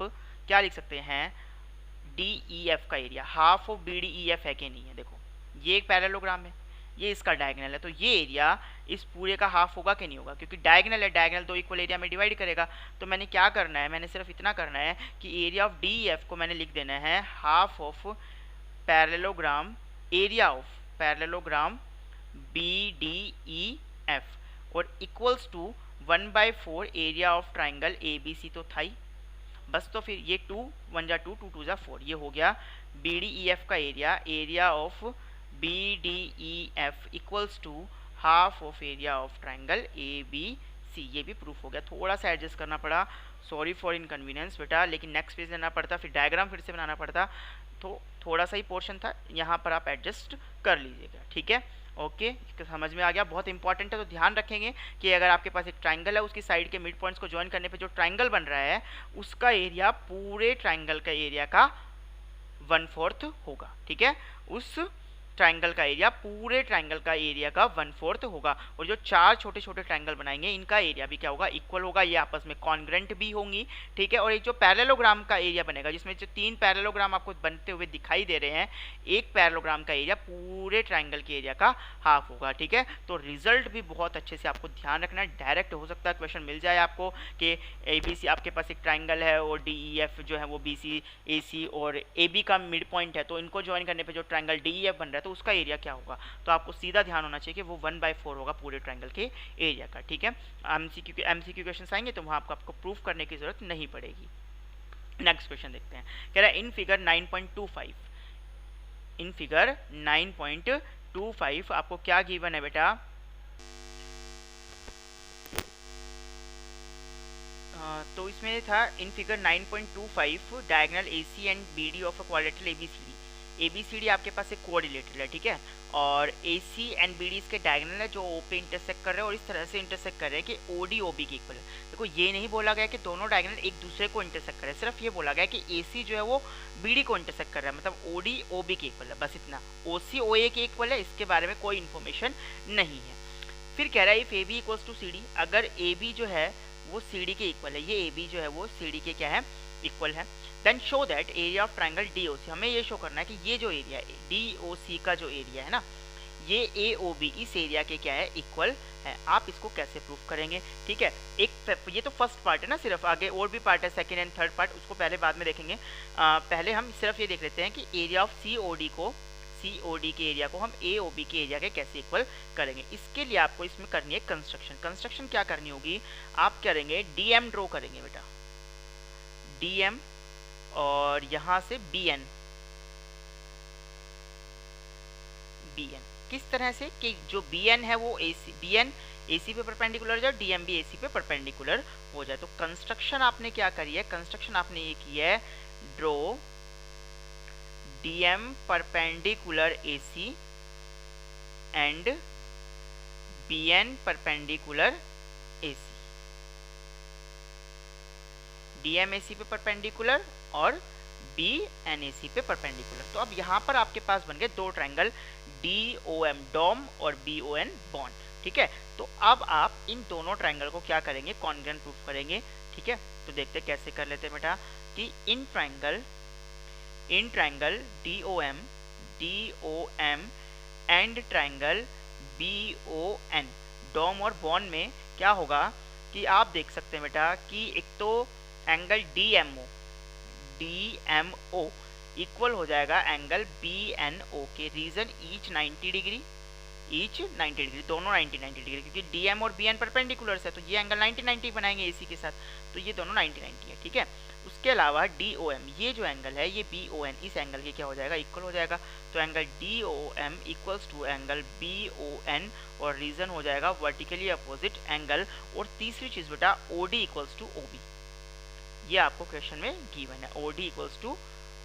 क्या लिख सकते हैं, डी ई एफ का area half of B D E F है कि नहीं है। देखो ये एक पैरेललोग्राम है, ये इसका डायगोनल है, तो ये एरिया इस पूरे का हाफ होगा कि नहीं होगा, क्योंकि डायगोनल है, डायगोनल 2 इक्वल एरिया में डिवाइड करेगा। तो मैंने क्या करना है, मैंने सिर्फ इतना करना है कि एरिया ऑफ डी एफ को मैंने लिख देना है half of parallelogram, area of parallelogram B D E F, और equals to 1/4 area of triangle A B C. तो था ही बस, तो फिर ये 2 1 जा 2 2 2 जा 4, ये हो गया बी डी ई एफ का area, area of B D E F equals to half of area of triangle A B C. ये भी प्रूफ हो गया। थोड़ा सा एडजस्ट करना पड़ा, सॉरी फॉर इनकन्वीनियंस बेटा, लेकिन नेक्स्ट पेज लेना पड़ता, फिर डायग्राम फिर से बनाना पड़ता, तो थोड़ा सा ही पोर्शन था, यहाँ पर आप एडजस्ट कर लीजिएगा। ठीक है, ओके, समझ में आ गया। बहुत इंपॉर्टेंट है, तो ध्यान रखेंगे कि अगर आपके पास एक ट्राइंगल है, उसकी साइड के मिड पॉइंट्स को ज्वाइन करने पे जो ट्राइंगल बन रहा है उसका एरिया पूरे ट्राइंगल का एरिया का 1/4 होगा। ठीक है, उस ट्राइंगल का एरिया पूरे ट्राइंगल का एरिया का 1/4 होगा, और जो 4 छोटे छोटे ट्राइंगल बनाएंगे इनका एरिया भी क्या होगा, इक्वल होगा, ये आपस में कॉन्ग्रेंट भी होंगी। ठीक है, और एक जो पैरेललोग्राम का एरिया बनेगा, जिसमें जो 3 पैरेललोग्राम आपको बनते हुए दिखाई दे रहे हैं, एक पैरेललोग्राम का एरिया पूरे ट्राइंगल के एरिया का हाफ होगा। ठीक है, तो रिजल्ट भी बहुत अच्छे से आपको ध्यान रखना है। डायरेक्ट हो सकता है क्वेश्चन मिल जाए आपको कि ए बी सी आपके पास एक ट्राइंगल है और डी ई एफ जो है वो बी सी ए सी और ए बी का मिड पॉइंट है, तो इनको ज्वाइन करने पर जो ट्राइंगल डी ई एफ बन रहा है तो उसका एरिया क्या होगा। तो आपको सीधा ध्यान होना चाहिए कि वो 1/4 होगा पूरे ट्राइंगल के एरिया का। ठीक है, एमसीक्यू क्वेश्चन आएंगे तो वहाँ आपको प्रूफ करने की जरूरत नहीं पड़ेगी। नेक्स्ट क्वेश्चन देखते हैं, कह रहा है इन फिगर 9.25, इन फिगर 9.25 आपको क्या गिवन है बेटा, तो इसमें था in figure 9.25 diagonal AC and BD of a quadrilateral ABCD। ABCD आपके पास एक कोऑर्डिनेटर है, ठीक है, और AC एंड BD इसके डायगोनल है जो O पे इंटरसेक्ट कर रहे हैं, और इस तरह से इंटरसेक्ट कर रहे हैं कि OD OB के इक्वल है। देखो ये नहीं बोला गया कि दोनों डायगोनल एक दूसरे को इंटरसेक्ट कर रहे हैं, सिर्फ ये बोला गया कि AC जो है वो BD को इंटरसेक्ट कर रहा है, मतलब OD OB के इक्वल है, बस इतना। OC OA के इक्वल है, इसके बारे में कोई इन्फॉर्मेशन नहीं है। फिर कह रहा है if AB equals to CD, अगर AB जो है वो CD के इक्वल है, ये AB जो है वो CD के क्या है, इक्वल है, then show that area of triangle DOC, हमें ये शो करना है कि ये जो एरिया है DOC का जो एरिया है ना, ये AOB इस एरिया के क्या है, इक्वल है। आप इसको कैसे प्रूफ करेंगे, ठीक है, एक ये तो फर्स्ट पार्ट है ना, सिर्फ आगे और भी पार्ट है, सेकेंड एंड थर्ड पार्ट, उसको पहले बाद में देखेंगे। पहले हम सिर्फ ये देख लेते हैं कि एरिया ऑफ COD के एरिया को हम AOB के एरिया के कैसे इक्वल करेंगे। इसके लिए आपको इसमें करनी है कंस्ट्रक्शन क्या करनी होगी, आप करेंगे DM ड्रॉ करेंगे बेटा, DM, और यहाँ से BN किस तरह से कि जो BN है वो BN AC पे परपेंडिकुलर हो जाए, DM भी AC पे परपेंडिकुलर हो जाए। तो कंस्ट्रक्शन आपने क्या करी है, कंस्ट्रक्शन आपने ये की है, draw DM perpendicular AC and BN perpendicular AC, DM AC पे परपेंडिकुलर और BN AC पे परपेंडिकुलर। तो अब यहाँ पर आपके पास बन गए दो ट्रायंगल DOM डॉम और BON बॉन्ड, ठीक है। तो अब आप इन दोनों ट्रायंगल को क्या करेंगे, कॉन्ग्रुएंट प्रूफ करेंगे, ठीक है। तो देखते कैसे कर लेते हैं बेटा कि in triangle DOM and triangle BON डॉम और बॉन्ड में क्या होगा कि आप देख सकते हैं बेटा कि एक तो एंगल DMO इक्वल हो जाएगा एंगल BNO के, रीजन ईच 90 डिग्री, दोनों 90 डिग्री, क्योंकि DM और BN परपेंडिकुलर है तो ये एंगल 90 बनाएंगे AC के साथ, तो ये दोनों 90 है, ठीक है। उसके अलावा DOM ये जो एंगल है ये BON इस एंगल के क्या हो जाएगा, इक्वल हो जाएगा। तो angle DOM equals to angle BON और रीजन हो जाएगा वर्टिकली अपोजिट एंगल। और तीसरी चीज बेटा OD इक्वल्स टू OB, ये आपको क्वेश्चन में गिवन है। OD इक्वल्स टू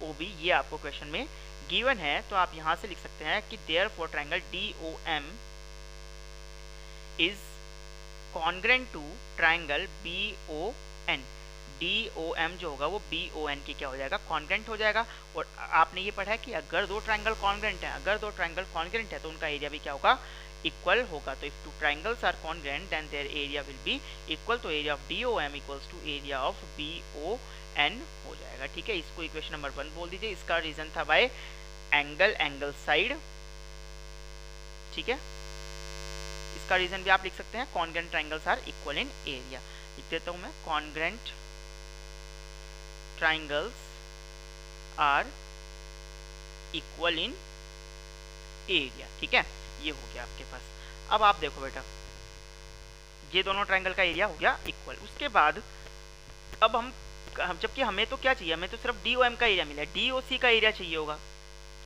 OB ये आपको क्वेश्चन में गिवन है। तो आप यहां से लिख सकते हैं कि therefore triangle DOM is congruent to triangle BON। DOM जो होगा वो BON के क्या हो जाएगा, कॉन्ग्रुएंट हो जाएगा। और आपने ये पढ़ा है कि अगर दो ट्रायंगल कॉन्ग्रुएंट है तो उनका एरिया भी क्या होगा, इक्वल होगा। तो if two triangles are congruent then their area will be equal. तो area of DOM equals to area of BON हो जाएगा, ठीक है। इसको इक्वेशन नंबर 1 बोल दीजिए। इसका रीजन था बाय एंगल साइड, ठीक है। इसका रीजन भी आप लिख सकते हैं, congruent triangles are equal in area. लिख देता हूं मैं, congruent triangles are equal in area, ठीक है। ये हो गया आपके पास। अब आप देखो बेटा ये दोनों ट्रायंगल का एरिया हो गया इक्वल। उसके बाद अब हम जबकि हमें तो क्या चाहिए, हमें तो सिर्फ DOM का एरिया मिला है, DOC का एरिया चाहिए होगा,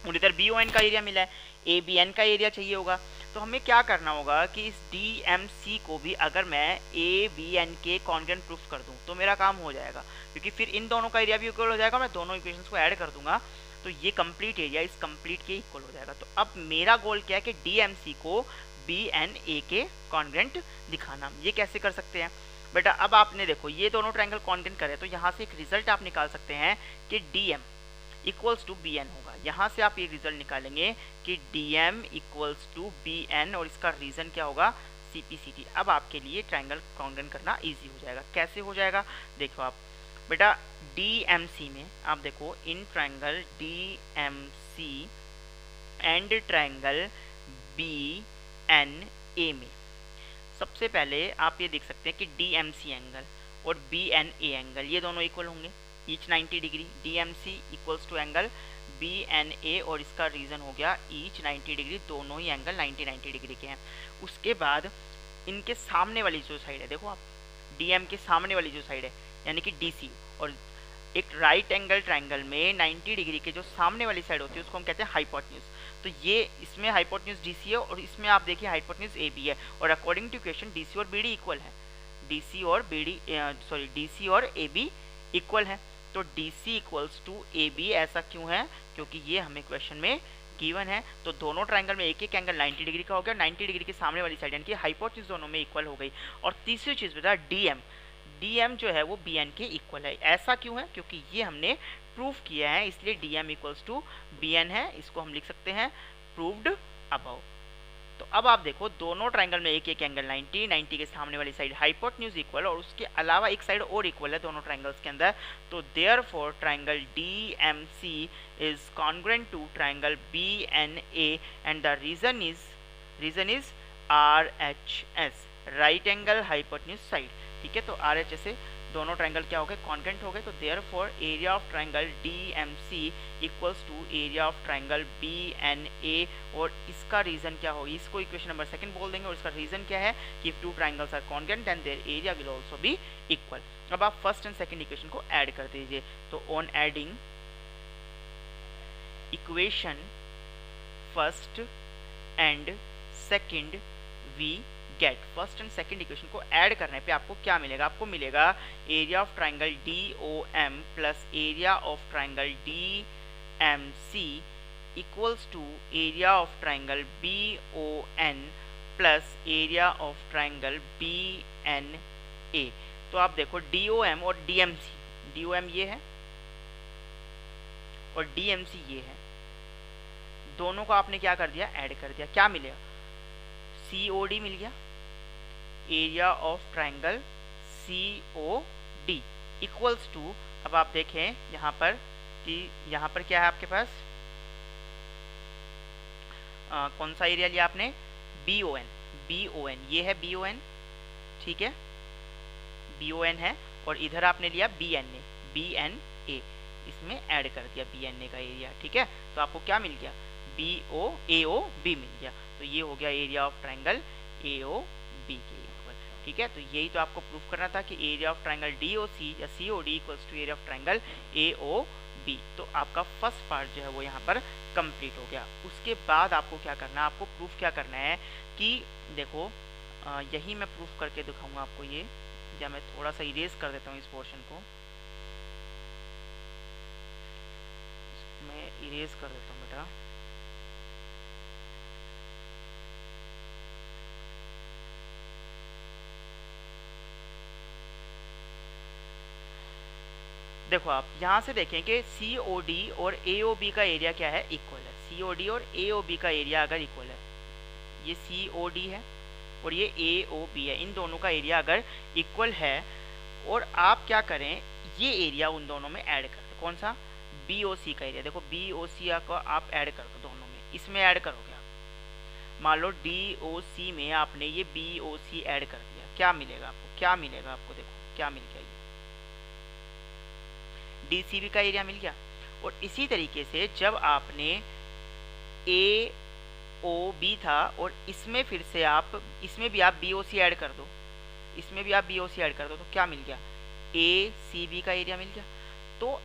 और इधर BON का एरिया मिला है, ABN का एरिया चाहिए होगा। तो हमें क्या करना होगा कि इस DMC को भी अगर मैं ABN के कॉन्ग्रुएंट प्रूफ कर दूं तो मेरा काम हो जाएगा, क्योंकि फिर इन दोनों का एरिया भी इक्वल हो जाएगा। मैं दोनों इक्वेशंस को ऐड कर दूंगा तो ये कंप्लीट एरिया इस कंप्लीट के इक्वल हो जाएगा। तो अब मेरा गोल क्या है कि DMC को BNA के कॉन्ग्रुएंट दिखाना। ये कैसे कर सकते हैं बेटा, अब आपने देखो ये दोनों ट्रायंगल कॉन्ग्रुएंट करे तो यहाँ से एक रिजल्ट आप निकाल सकते हैं कि DM इक्वल्स टू BN होगा। यहाँ से आप ये रिजल्ट निकालेंगे कि DM इक्वल्स टू BN और इसका रीजन क्या होगा, CPCT। अब आपके लिए ट्रायंगल कॉन्ग्रुएंट करना इजी हो जाएगा। कैसे हो जाएगा देखो आप बेटा, DMC में आप देखो in triangle DMC and triangle BNA में सबसे पहले आप ये देख सकते हैं कि DMC एंगल और BNA एंगल ये दोनों इक्वल होंगे, each 90 degree. DMC equals to angle BNA और इसका रीजन हो गया ईच 90 डिग्री, दोनों ही एंगल 90 डिग्री के हैं। उसके बाद इनके सामने वाली जो साइड है, देखो आप DM के सामने वाली जो साइड है यानी कि DC, और एक राइट एंगल ट्रायंगल में 90 डिग्री के जो सामने वाली साइड होती है उसको हम कहते हैं हाइपोटेन्यूज। तो ये इसमें हाइपोटेन्यूज DC है और इसमें आप देखिए हाइपोटेन्यूज AB है। और अकॉर्डिंग टू इक्वेशन DC और BD इक्वल है, DC और AB इक्वल है। तो DC इक्वल्स टू AB ऐसा क्यों है, क्योंकि ये हमें क्वेश्चन में गिवन है। तो दोनों ट्रायंगल में एक एक एंगल 90 डिग्री का हो गया, 90 डिग्री के सामने वाली साइड यानी कि हाइपोटेन्यूज दोनों में इक्वल हो गई। और तीसरी चीज बता DM जो है वो BN के इक्वल है। ऐसा क्यों है, क्योंकि ये हमने प्रूफ किया है, इसलिए DM इक्वल्स टू BN है। इसको हम लिख सकते हैं प्रूव्ड अबव। तो अब आप देखो दोनों ट्रायंगल में एक एक एंगल 90 के सामने वाली साइड हाइपोटेन्यूज इक्वल और उसके अलावा एक साइड और इक्वल है दोनों ट्रायंगल्स के अंदर। तो therefore triangle DMC is congruent to triangle BNA and the reason is RHS, right angle hypotenuse side, ठीक है। तो RHS से दोनों ट्रायंगल क्या हो गए, कॉन्ग्रुएंट हो गए। तो therefore area of triangle DMC equals to area of triangle BNA और इसका रीजन क्या होगी, इसको इक्वेशन नंबर 2 बोल देंगे। और इसका रीजन क्या है कि if two triangles are congruent then their area will also be equal. अब आप फर्स्ट एंड सेकंड इक्वेशन को ऐड कर दीजिए। तो on adding equation first and second we get, first and second equation को ऐड करने पे आपको क्या मिलेगा, आपको मिलेगा area of triangle DOM plus area of triangle BOMC equals to area of triangle BON plus area of triangle BNA। तो आप देखो DOM और DMC, DOM ये है और DMC ये है, दोनों को आपने क्या कर दिया, ऐड कर दिया। क्या मिलेगा, COD मिल गया, area of triangle COD equals to, अब आप देखें यहाँ पर कि यहाँ पर क्या है आपके पास, कौन सा एरिया लिया आपने, BON, ये है BON, ठीक है, BON है, और इधर आपने लिया BNA, इसमें ऐड कर दिया BNA का एरिया, ठीक है। तो आपको क्या मिल गया, AOB मिल गया। तो ये हो गया एरिया ऑफ ट्राइंगल AOB के इक्वल, ठीक है। तो यही तो आपको प्रूफ करना था कि एरिया ऑफ ट्राइंगल DOC या COD equals to area of triangle AOB। तो आपका फर्स्ट पार्ट जो है वो यहाँ पर कंप्लीट हो गया। उसके बाद आपको क्या करना है, आपको प्रूफ क्या करना है कि देखो यही मैं प्रूफ करके दिखाऊंगा आपको ये, या मैं थोड़ा सा इरेज कर देता हूँ इस पोर्शन को, मैं इरेज कर देता हूँ बेटा। देखो आप यहाँ से देखें कि COD और AOB का एरिया क्या है, इक्वल है। COD और AOB का एरिया अगर इक्वल है, ये COD है और ये AOB है, इन दोनों का एरिया अगर इक्वल है, और आप क्या करें, ये एरिया उन दोनों में ऐड कर दो। कौन सा, BOC का एरिया, देखो BOC को आप ऐड कर दो दोनों में, इसमें ऐड करोगे आप। मान लो DOC में आपने ये BOC ऐड कर दिया, क्या मिलेगा आपको, क्या मिलेगा आपको, देखो क्या मिल गया, ये DCB का एरिया मिल गया। और इसी तरीके से जब आपने AOB था और इसमें फिर से आप, इसमें भी आप BOC ऐड कर दो, इसमें भी आप BOC ऐड कर दो, तो क्या मिल गया, ACB का एरिया मिल गया। तो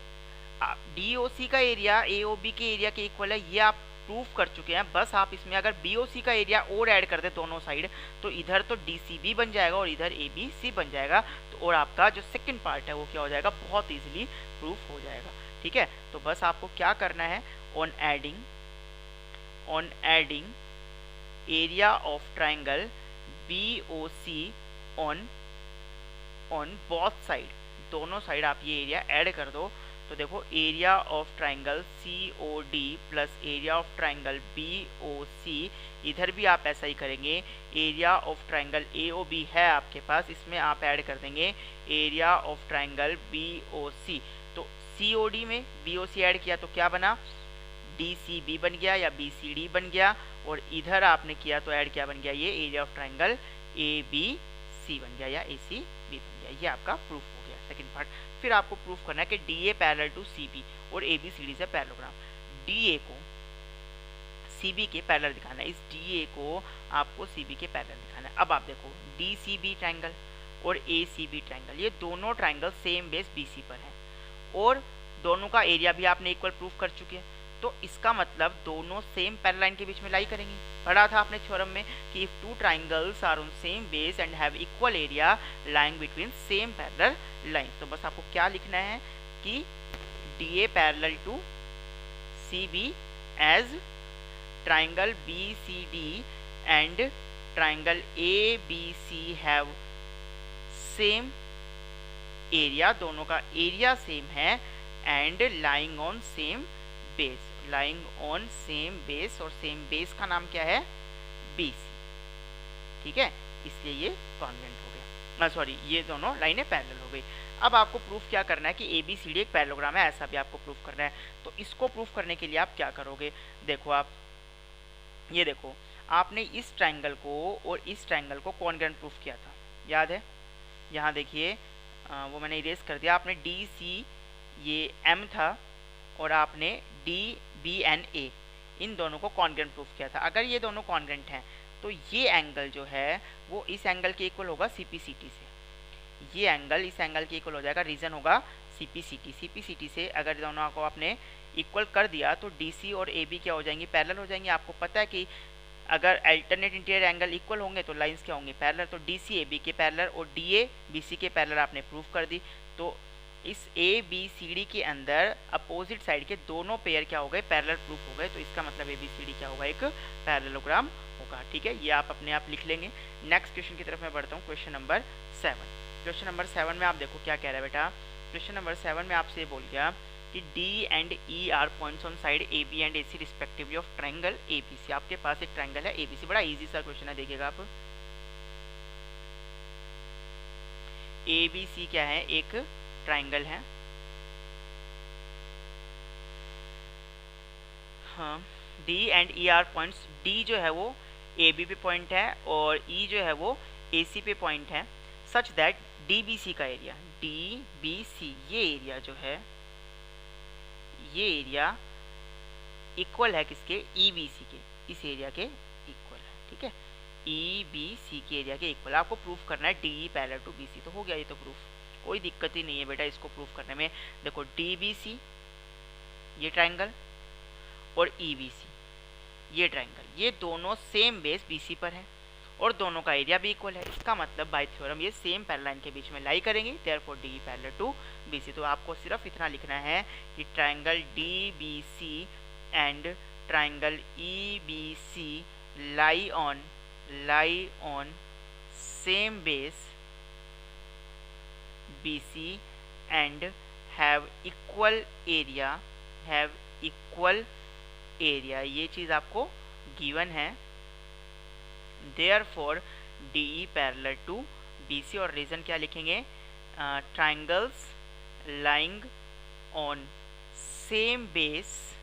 DOC का एरिया AOB के एरिया के इक्वल है, ये आप प्रूफ कर चुके हैं। बस आप इसमें अगर BOC का एरिया और ऐड कर दे दोनों साइड, तो इधर तो DCB बन जाएगा और इधर ABC बन जाएगा। तो और आपका जो सेकंड पार्ट है वो क्या हो जाएगा, बहुत इजीली प्रूफ हो जाएगा, ठीक है। तो बस आपको क्या करना है, on adding area of triangle BOC on both side, दोनों साइड आप ये एरिया ऐड कर दो। तो देखो area of triangle COD plus area of triangle BOC, इधर भी आप ऐसा ही करेंगे। एरिया ऑफ ट्राइंगल AOB है आपके पास, इसमें आप ऐड कर देंगे एरिया ऑफ ट्राइंगल BOC। तो COD में BOC ऐड किया तो क्या बना, DCB बन गया या BCD बन गया, और इधर आपने किया तो ऐड क्या बन गया, ये एरिया ऑफ ट्राइंगल ABC बन गया या ACB बन गया। ये आपका प्रूफ हो गया सेकंड पार्ट। फिर आपको प्रूफ करना है कि DA पैरेलल टू CB और ABCD से पैरेललोग्राम, DA को CB के पैरेलल दिखाना है, इस DA को आपको CB के पैरेलल दिखाना है। अब आप देखो DCB ट्राइंगल और ACB ट्राइंगल, ये दोनों ट्राइंगल सेम बेस BC पर है और दोनों का एरिया भी आपने इक्वल प्रूफ कर चुके हैं। तो इसका मतलब दोनों सेम पैरेलल लाइन के बीच में लाई करेंगे। पढ़ा था आपने थ्योरम में कि if two triangles are on same base and have equal area lying between same parallel line. तो बस आपको क्या लिखना है कि DA parallel to CB as triangle BCD and triangle ABC have same area, दोनों का एरिया सेम है, and lying on same base, lying on same base, और सेम बेस का नाम क्या है, BC, ठीक है। इसलिए ये कॉन्वेंट हो गया, सॉरी ये दोनों लाइनें पैरेलल हो गई। अब आपको प्रूफ क्या करना है कि ABCD एक पैरेललोग्राम है, ऐसा भी आपको प्रूफ करना है। तो इसको प्रूफ करने के लिए आप क्या करोगे, देखो आप ये देखो, आपने इस ट्राइंगल को और इस ट्राइंगल को कॉन्ग्रुएंट प्रूफ किया था, याद है। यहाँ देखिए वो मैंने इरेज कर दिया, आपने DC ये M था और आपने DBNA, इन दोनों को कॉन्ग्रुएंट प्रूफ किया था। अगर ये दोनों कॉन्ग्रुएंट हैं तो ये एंगल जो है वो इस एंगल के इक्वल होगा CPCT से, ये एंगल इस एंगल के इक्वल हो जाएगा, रीजन होगा CPCT से अगर दोनों को आपने इक्वल कर दिया तो DC और AB क्या हो जाएंगी, पैरेलल हो जाएंगे। आपको पता है कि अगर अल्टरनेट इंटीरियर एंगल इक्वल होंगे तो लाइंस क्या होंगे, पैरेलल। तो DC AB के पैरेलल और DA BC के पैरेलल आपने प्रूफ कर दी। तो इस ए बी सी डी के अंदर अपोजिट साइड के दोनों पेयर क्या हो गए, पैरेलल प्रूफ हो गए। तो इसका मतलब ए बी सी डी क्या होगा, एक पैरेललोग्राम होगा। ठीक है, ये आप अपने आप लिख लेंगे। नेक्स्ट क्वेश्चन की तरफ मैं बढ़ता हूँ, क्वेश्चन नंबर 7। क्वेश्चन नंबर 7 में आप देखो क्या कह रहा है बेटा। क्वेश्चन नंबर 7 में आपसे बोल गया कि D and E are points on side A B and A C respectively of triangle A B C. आपके पास एक ट्राइंगल है ए बी सी, बड़ा इजी सा क्वेश्चन है, देखिएगा आप। ए बी सी क्या है, एक ट्राइंगल है। हाँ, D and E are points, D जो है वो ए बी पे पॉइंट है और E जो है वो ए सी पे पॉइंट है, such that D B C का एरिया, डी बी सी ये एरिया जो है, ये एरिया इक्वल है किसके, ई बी सी के, इस एरिया के इक्वल है। ठीक है, ई बी सी के एरिया के इक्वल। आपको प्रूफ करना है D parallel to B C, तो हो गया ये तो प्रूफ, कोई दिक्कत ही नहीं है बेटा इसको प्रूफ करने में। देखो डी बी सी ये ट्राइंगल और ई बी सी ये ट्राइंगल, ये दोनों सेम बेस बी सी पर है और दोनों का एरिया भी इक्वल है। इसका मतलब बाय थ्योरम ये सेम पैरेलल लाइन के बीच में लाई करेंगे, therefore D parallel to B C. तो आपको सिर्फ इतना लिखना है कि triangle D B C and triangle E B C lie on same base B C and have equal area, ये चीज़ आपको गिवन है। Therefore DE parallel to BC, और रीजन क्या लिखेंगे, triangles lying on same base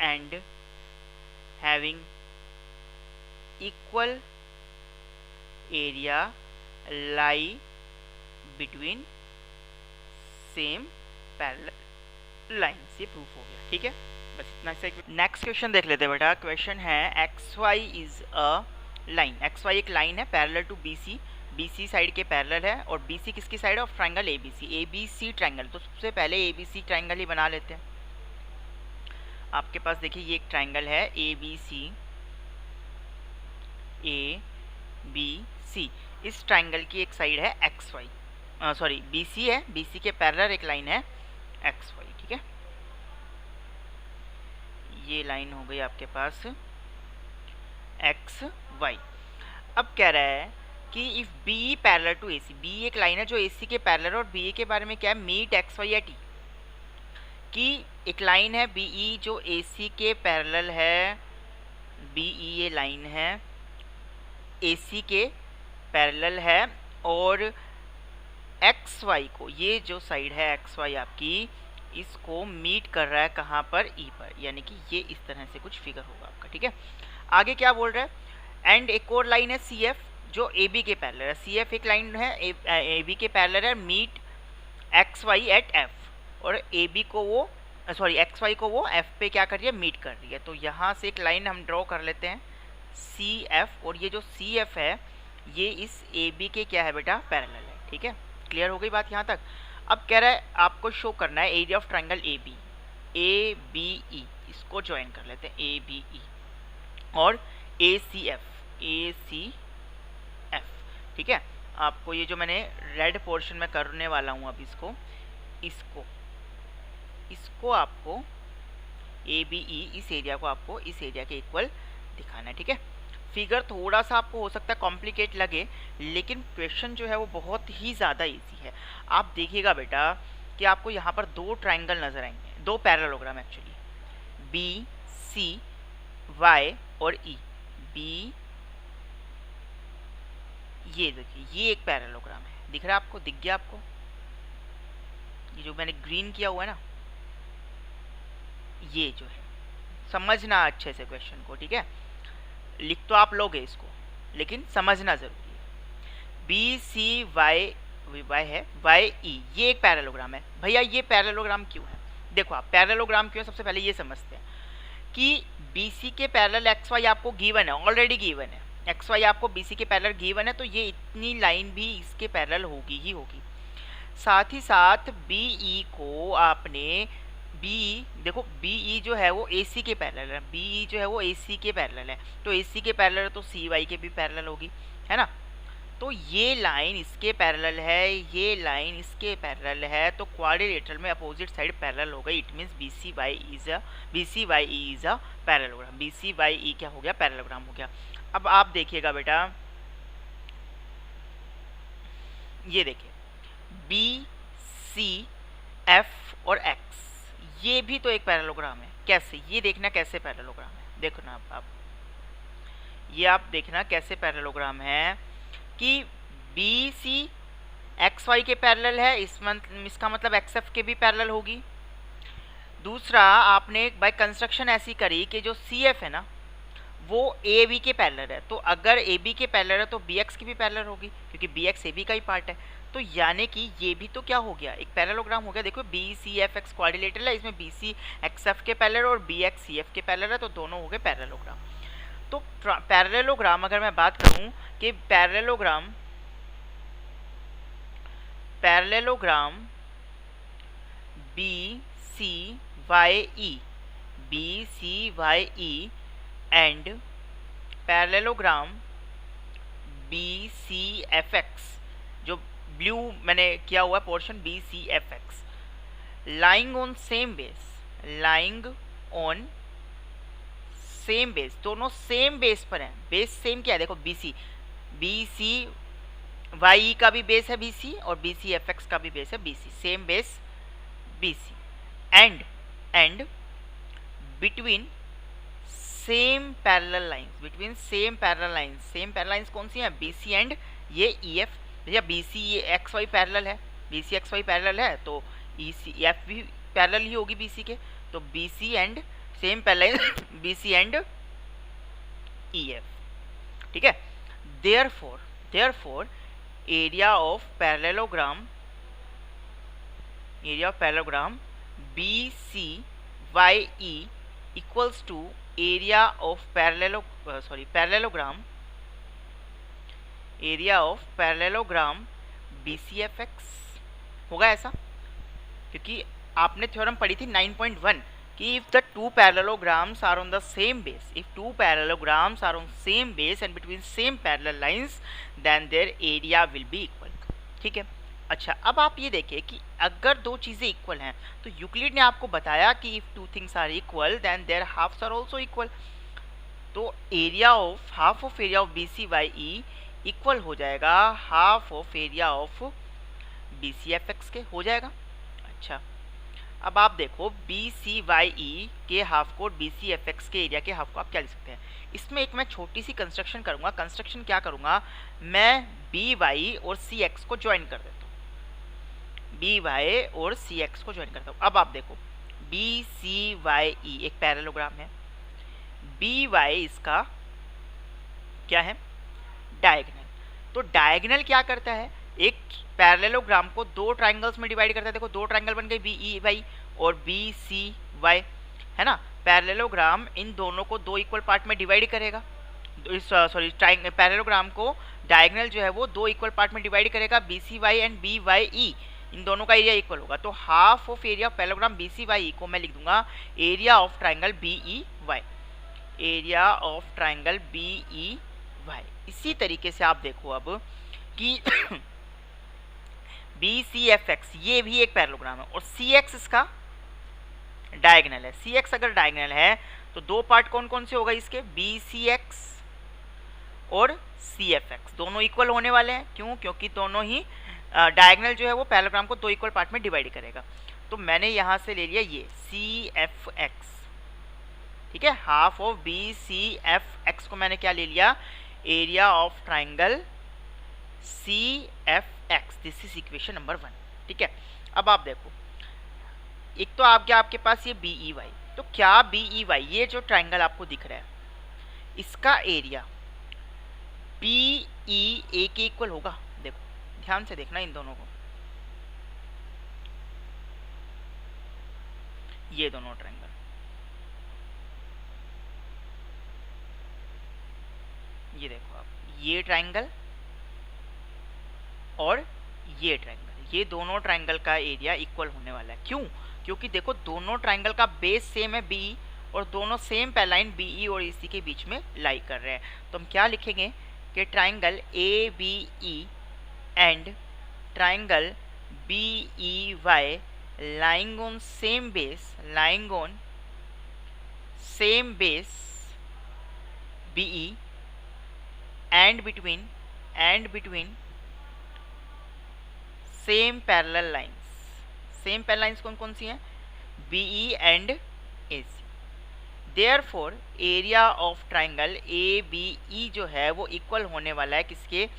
and having equal area lie between same parallel line. से proof हो गया। ठीक है, बस इतना से। नेक्स्ट क्वेश्चन देख लेते हैं बेटा। क्वेश्चन है X Y is a line, X Y एक लाइन है parallel to B C, B C side के पैरेलल है और बी सी किसकी साइड है, of triangle A B C triangle. तो सबसे पहले ए बी सी ट्राइंगल ही बना लेते हैं। आपके पास देखिए ये एक ट्राइंगल है ए बी सी। इस ट्राइंगल की एक साइड है X Y, sorry B C है, बी सी के पैरेलल एक लाइन है एक्स वाई। ठीक है, ये लाइन हो गई आपके पास एक्स वाई। अब कह रहा है कि if B parallel to A C, B एक लाइन है जो ए सी के पैरेलल, और बी ए के बारे में क्या है, मीट एक्स वाई एट ई, कि एक लाइन है बी ई जो ए सी के पैरेलल है, बी ई ये लाइन है ए सी के पैरेलल है और एक्स वाई को, ये जो साइड है एक्स वाई आपकी, इसको मीट कर रहा है कहाँ पर, ई पर, यानी कि ये इस तरह से कुछ फिगर होगा आपका। ठीक है, आगे क्या बोल रहा है, एंड एक और लाइन है सी एफ जो ए बी के पैरेलल है। सी एफ एक लाइन है ए बी के पैरेलल है, meet X Y at F, और ए बी को वो एक्स वाई को वो एफ पे क्या कर रही है, मीट कर रही है। तो यहाँ से एक लाइन हम ड्रॉ कर लेते हैं सी एफ, और ये जो सी एफ है ये इस ए बी के क्या है बेटा, पैरेलल है। ठीक है, क्लियर हो गई बात यहाँ तक। अब कह रहा है आपको शो करना है area of triangle A B E, इसको ज्वाइन कर लेते हैं ए बी ई, और ए सी एफ। ठीक है, आपको ये जो मैंने रेड पोर्शन में करने वाला हूँ अब इसको आपको ए बी ई, इस एरिया को आपको इस एरिया के इक्वल दिखाना है। ठीक है, फिगर थोड़ा सा आपको हो सकता है कॉम्प्लिकेट लगे, लेकिन क्वेश्चन जो है वो बहुत ही ज़्यादा इजी है। आप देखिएगा बेटा कि आपको यहाँ पर दो ट्राइंगल नजर आएंगे, दो parallelogram actually, B C Y और ई। बी, ये देखिए ये एक पैरेललोग्राम है, दिख रहा है आपको, दिख गया आपको, ये जो मैंने ग्रीन किया हुआ है ना, ये जो है, समझना अच्छे से क्वेश्चन को। ठीक है, लिख तो आप लोगे इसको, लेकिन समझना जरूरी है। बी सी वाई है, वाई ई, ये एक पैरेललोग्राम है। भैया ये पैरेललोग्राम क्यों है, देखो आप पैरेललोग्राम क्यों है, सबसे पहले ये समझते हैं कि बी सी के पैरेलल एक्स वाई आपको गिवन है, ऑलरेडी गिवन है, एक्स वाई आपको बी सी के पैरेलल गिवन है, तो ये इतनी लाइन भी इसके पैरेलल होगी ही होगी। साथ ही साथ बी ई को आपने देखो बी ई जो है वो ए सी के पैरेलल है, बी ई जो है वो ए सी के पैरेलल है, तो ए सी के पैरेलल तो सी वाई के भी पैरेलल होगी, है ना। तो ये लाइन इसके पैरेलल है, ये लाइन इसके पैरेलल है, तो क्वाड्रिलेटरल में अपोजिट साइड पैरेलल हो गई। It means BC by E is a parallelogram. BC by E क्या हो गया? पैरेललोग्राम हो गया। अब आप देखिएगा बेटा, ये देखिए BC F और X, ये भी तो एक पैरेललोग्राम है। कैसे? ये देखना कैसे पैरेललोग्राम है, देखो ना आप ये आप देखना कैसे पैरेललोग्राम है कि BC XY के पैरेलल है, इसका मतलब XF के भी पैरेलल होगी। दूसरा, आपने बाय कंस्ट्रक्शन ऐसी करी कि जो CF है ना वो AB के पैरेलल है, तो अगर AB के पैरेलल है तो BX की भी पैरेलल होगी, क्योंकि BX AB का ही पार्ट है। तो यानी कि ये भी तो क्या हो गया? एक पैरेललोग्राम हो गया। देखो BCFX क्वाड्रिलेटरल है, इसमें BC XF के पैरेलल और BX CF के पैरेलल है, तो दोनों हो गए पैरेललोग्राम। तो पैरेललोग्राम अगर मैं बात करूं कि parallelogram BCYE and parallelogram BCFX, जो ब्लू मैंने किया हुआ portion BCFX, lying on same base, दोनों सेम बेस पर हैं। बेस सेम क्या है? देखो BCYE का भी बेस है BC और BCFX का भी बेस है BC, same base BC and between same parallel lines कौन सी हैं? BC एंड ये EF। भैया BC XY पैरेलल है, BC XY पैरेलल है तो EF भी पैरेलल ही होगी BC के, तो BC and same parallel BC and EF, ठीक है। Therefore area of parallelogram BCYE equals to area of parallelogram BCFX होगा ऐसा, क्योंकि आपने थ्योरम पढ़ी थी 9.1 कि if the two parallelograms are on same base and between same parallel lines then their area will be equal, ठीक है। अच्छा, अब आप ये देखिए कि अगर दो चीज़ें इक्वल हैं तो यूक्लिड ने आपको बताया कि if two things are equal then their halves are also equal, तो half of area of BCYE equal हो जाएगा half of area of BCFX के, हो जाएगा। अच्छा, अब आप देखो BCYE के हाफ को BCFX के एरिया के हाफ को आप क्या लिख सकते हैं? इसमें एक मैं छोटी सी कंस्ट्रक्शन करूंगा। कंस्ट्रक्शन क्या करूंगा? मैं BY और CX को ज्वाइन कर देता हूँ, BY और CX को ज्वाइन करता हूँ। अब आप देखो BCYE एक पैरेललोग्राम है, BY इसका क्या है? डायगोनल। तो डायगोनल क्या करता है? एक पैरेललोग्राम को दो ट्राइंगल्स में डिवाइड करता है। देखो दो ट्राइंगल बन गए BEY और BCY, है ना। पैरेललोग्राम इन दोनों को दो इक्वल पार्ट में डिवाइड करेगा, पैरेललोग्राम को डायगोनल जो है वो दो इक्वल पार्ट में डिवाइड करेगा, BCY एंड BYE, इन दोनों का एरिया इक्वल होगा। तो half of area of parallelogram BCYE को मैं लिख दूंगा एरिया ऑफ ट्राइंगल BEY, इसी तरीके से आप देखो अब कि BCFX ये भी एक पैरेललोग्राम है और CX इसका डायगोनल है। CX अगर डायगोनल है तो दो पार्ट कौन कौन से होगा इसके? BCX और CFX दोनों इक्वल होने वाले हैं। क्यों? क्योंकि दोनों ही डायगोनल जो है वो पैरेललोग्राम को दो इक्वल पार्ट में डिवाइड करेगा। तो मैंने यहाँ से ले लिया ये CFX, ठीक है। हाफ ऑफ BCFX को मैंने क्या ले लिया? Area of triangle CFX। This is equation number 1, ठीक है। अब आप देखो, एक तो आपके पास ये BEY, तो क्या BEY ये जो ट्राइंगल आपको दिख रहा है इसका एरिया BEA के इक्वल होगा? देखो ध्यान से देखना इन दोनों को, ये दोनों ट्राइंगल, ये देखो आप, ये ट्राइंगल और ये ट्राइंगल, ये दोनों ट्राइंगल का एरिया इक्वल होने वाला है। क्यों? क्योंकि देखो दोनों ट्राइंगल का बेस सेम है BE और दोनों सेम पैरेलल लाइन BE और EC के बीच में लाई कर रहे हैं। तो हम क्या लिखेंगे कि triangle A B E and triangle B E Y lying on same base BE and between same parallel lines कौन कौन सी हैं? BE and AC. Therefore area of triangle ABE जो है वो इक्वल होने वाला है किसके?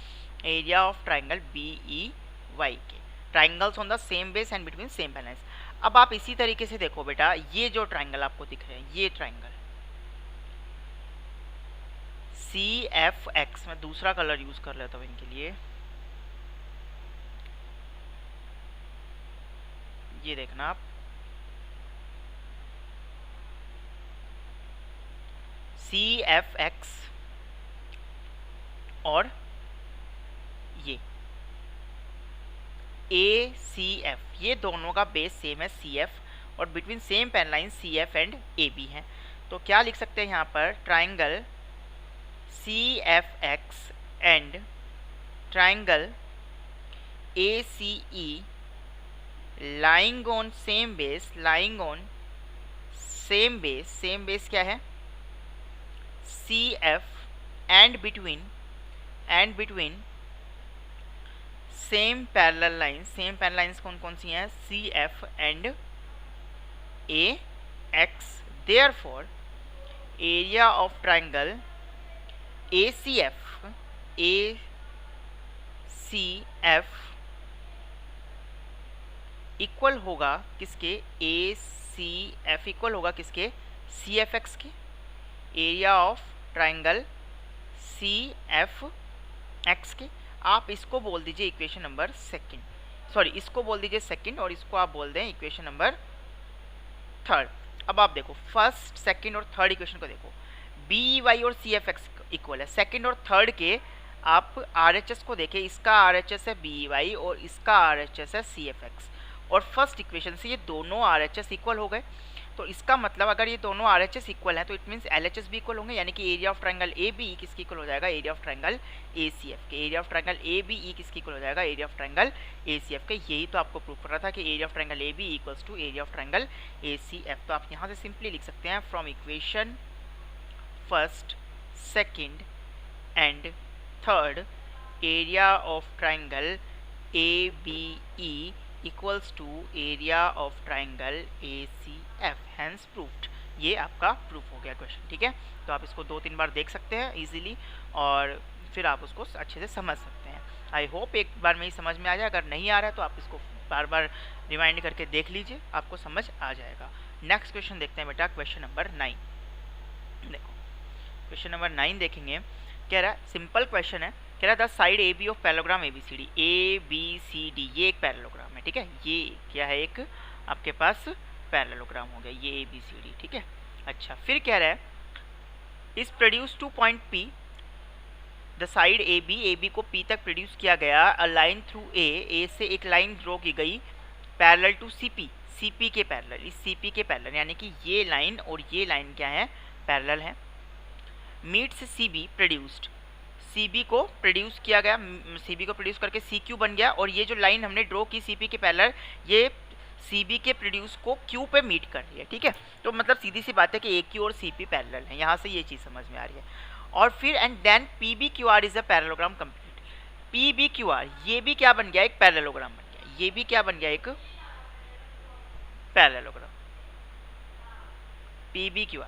एरिया ऑफ ट्राइंगल BEY के. Triangles on the same base and between same parallel lines. अब आप इसी तरीके से देखो बेटा, ये जो ट्राइंगल आपको दिख रहे हैं, ये ट्राइंगल CFX, मैं दूसरा कलर यूज कर लेता हूँ इनके लिए. ये देखना आप, CFX और ये ACF, ये दोनों का बेस सेम है CF और between same pen line CF and AB है. तो क्या लिख सकते हैं यहाँ पर? Triangle CFX and triangle ACE lying on same base, same base क्या है? CF and between same parallel lines कौन कौन सी हैं? CF and AX. Therefore area of triangle ACF equal होगा किसके? ACF इक्वल होगा किसके? CFX के. एरिया ऑफ ट्राइंगल CFX के. आप इसको बोल दीजिए इक्वेशन नंबर सेकंड, सॉरी इसको बोल दीजिए सेकंड और इसको आप बोल दें इक्वेशन नंबर थर्ड. अब आप देखो फर्स्ट, सेकंड और थर्ड इक्वेशन को देखो. BEY और CFX इक्वल है. सेकंड और थर्ड के आप RHS को देखें, इसका RHS है BEY और इसका RHS है CFX. और फर्स्ट इक्वेशन से ये दोनों RHS इक्वल हो गए. तो इसका मतलब अगर ये दोनों RHS इक्वल हैं तो इट मीन्स LHS भी इक्वल होंगे, यानी कि एरिया ऑफ ट्राइंगल ABE किसकी इक्वल हो जाएगा? एरिया ऑफ ट्राइंगल ACF के. एरिया ऑफ ट्राइंगल ABE किसकी इक्वल हो जाएगा? एरिया ऑफ ट्राइंगल ACF के. यही तो आपको प्रूफ करना था कि area of triangle ABE equals to area of triangle ACF. तो आप यहाँ से सिंपली लिख सकते हैं from equation first, second and third area of triangle ABE equals to area of triangle ACF. Hence proofed. ये आपका प्रूफ हो गया क्वेश्चन. ठीक है, तो आप इसको 2-3 बार देख सकते हैं इजीली और फिर आप उसको अच्छे से समझ सकते हैं. आई होप एक बार में ही समझ में आ जाए. अगर नहीं आ रहा है तो आप इसको बार बार रिमाइंड करके देख लीजिए, आपको समझ आ जाएगा. नेक्स्ट क्वेश्चन देखते हैं बेटा, क्वेश्चन नंबर 9. देखो क्वेश्चन नंबर 9 देखेंगे. कह रहा है, सिंपल क्वेश्चन है, कह रहा है the side AB of parallelogram ABCD. ABCD ये एक पैरेललोग्राम है. ठीक है, ये क्या है? एक आपके पास पैरेललोग्राम हो गया ये ABCD. ठीक है, अच्छा फिर कह रहा है इस produce two point P the side AB को P तक प्रोड्यूस किया गया. अ लाइन थ्रू A से एक लाइन ड्रॉ की गई पैरेलल टू CP के पैरेलल. इस CP के पैरेलल यानी कि ये लाइन और ये लाइन क्या है? पैरेलल है. Meets CB produced. CB को प्रोड्यूस किया गया, CB को प्रोड्यूस करके CQ बन गया और ये जो लाइन हमने ड्रॉ की CP के पैरेलल, ये CB के प्रोड्यूस को Q पे मीट कर रही है. ठीक है, तो मतलब सीधी सी बात है कि AQ और CP पैरेलल है. यहाँ से ये चीज़ समझ में आ रही है. और फिर and then PBQR is a parallelogram complete. PBQR ये भी क्या बन गया? एक पैरेललोग्राम बन गया. ये भी क्या बन गया? एक पैरेललोग्राम. PBQR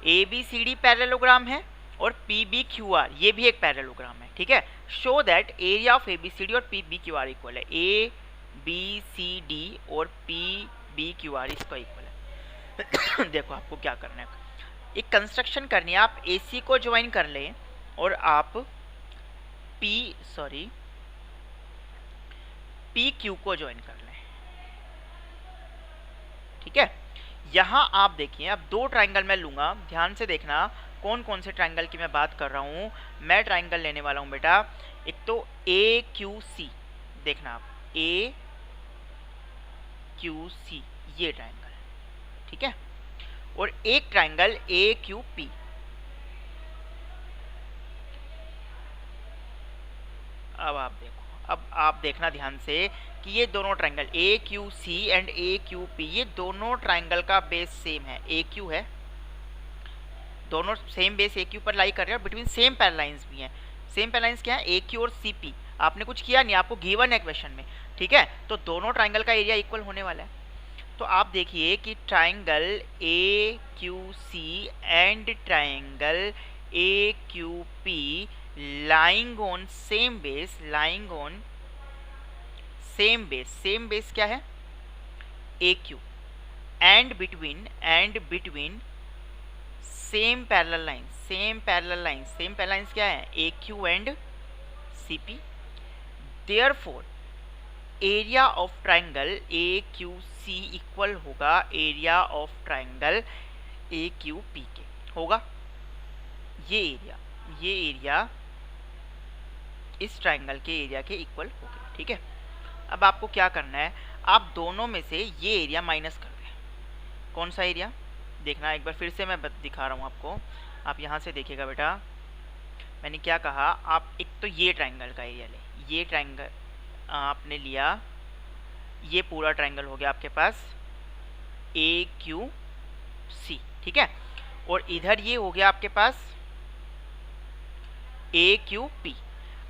ABCD पैरेललोग्राम है और PBQR ये भी एक पैरेललोग्राम है. ठीक है, show that area of ABCD और PBQR इक्वल है. ABCD और PBQR इसका इक्वल है. देखो आपको क्या करना है, एक कंस्ट्रक्शन करनी है. आप AC को ज्वाइन कर लें और आप PQ को ज्वाइन कर लें. ठीक है, यहाँ आप देखिए, अब 2 ट्राइंगल मैं लूँगा. ध्यान से देखना कौन कौन से ट्राइंगल की मैं बात कर रहा हूँ. मैं ट्राइंगल लेने वाला हूँ बेटा, एक तो AQC. देखना आप AQC ये ट्राइंगल. ठीक है, और एक ट्राइंगल AQP. अब आप देखो, अब आप देखना ध्यान से कि ये दोनों triangle A Q C and A Q P, ये दोनों ट्रायंगल का बेस सेम है, ए क्यू है, दोनों सेम बेस ए क्यू पर लाई कर रहे हैं और बिटवीन सेम पैरेललाइंस भी हैं। सेम पैरेललाइंस क्या है, ए क्यू और सी पी। आपने कुछ किया नहीं, आपको गिवन है क्वेश्चन में, ठीक है। तो दोनों ट्रायंगल का एरिया इक्वल होने वाला है। तो आप देखिए कि triangle A Q C and triangle A Q P lying on same base, lying on same base, same base क्या है, A Q, and between same parallel lines, same parallel lines, same parallel lines क्या है, A Q and C P. Therefore area of triangle A Q C equal होगा area of triangle A Q P के, होगा ये area इस triangle के area के equal हो गया, ठीक है। अब आपको क्या करना है, आप दोनों में से ये एरिया माइनस कर दें। कौन सा एरिया देखना, एक बार फिर से मैं दिखा रहा हूँ आपको, आप यहाँ से देखिएगा बेटा। मैंने क्या कहा, आप एक तो ये ट्रायंगल का एरिया लें, ये ट्रायंगल आपने लिया, ये पूरा ट्रायंगल हो गया आपके पास ए क्यू सी, ठीक है। और इधर ये हो गया आपके पास ए क्यू पी।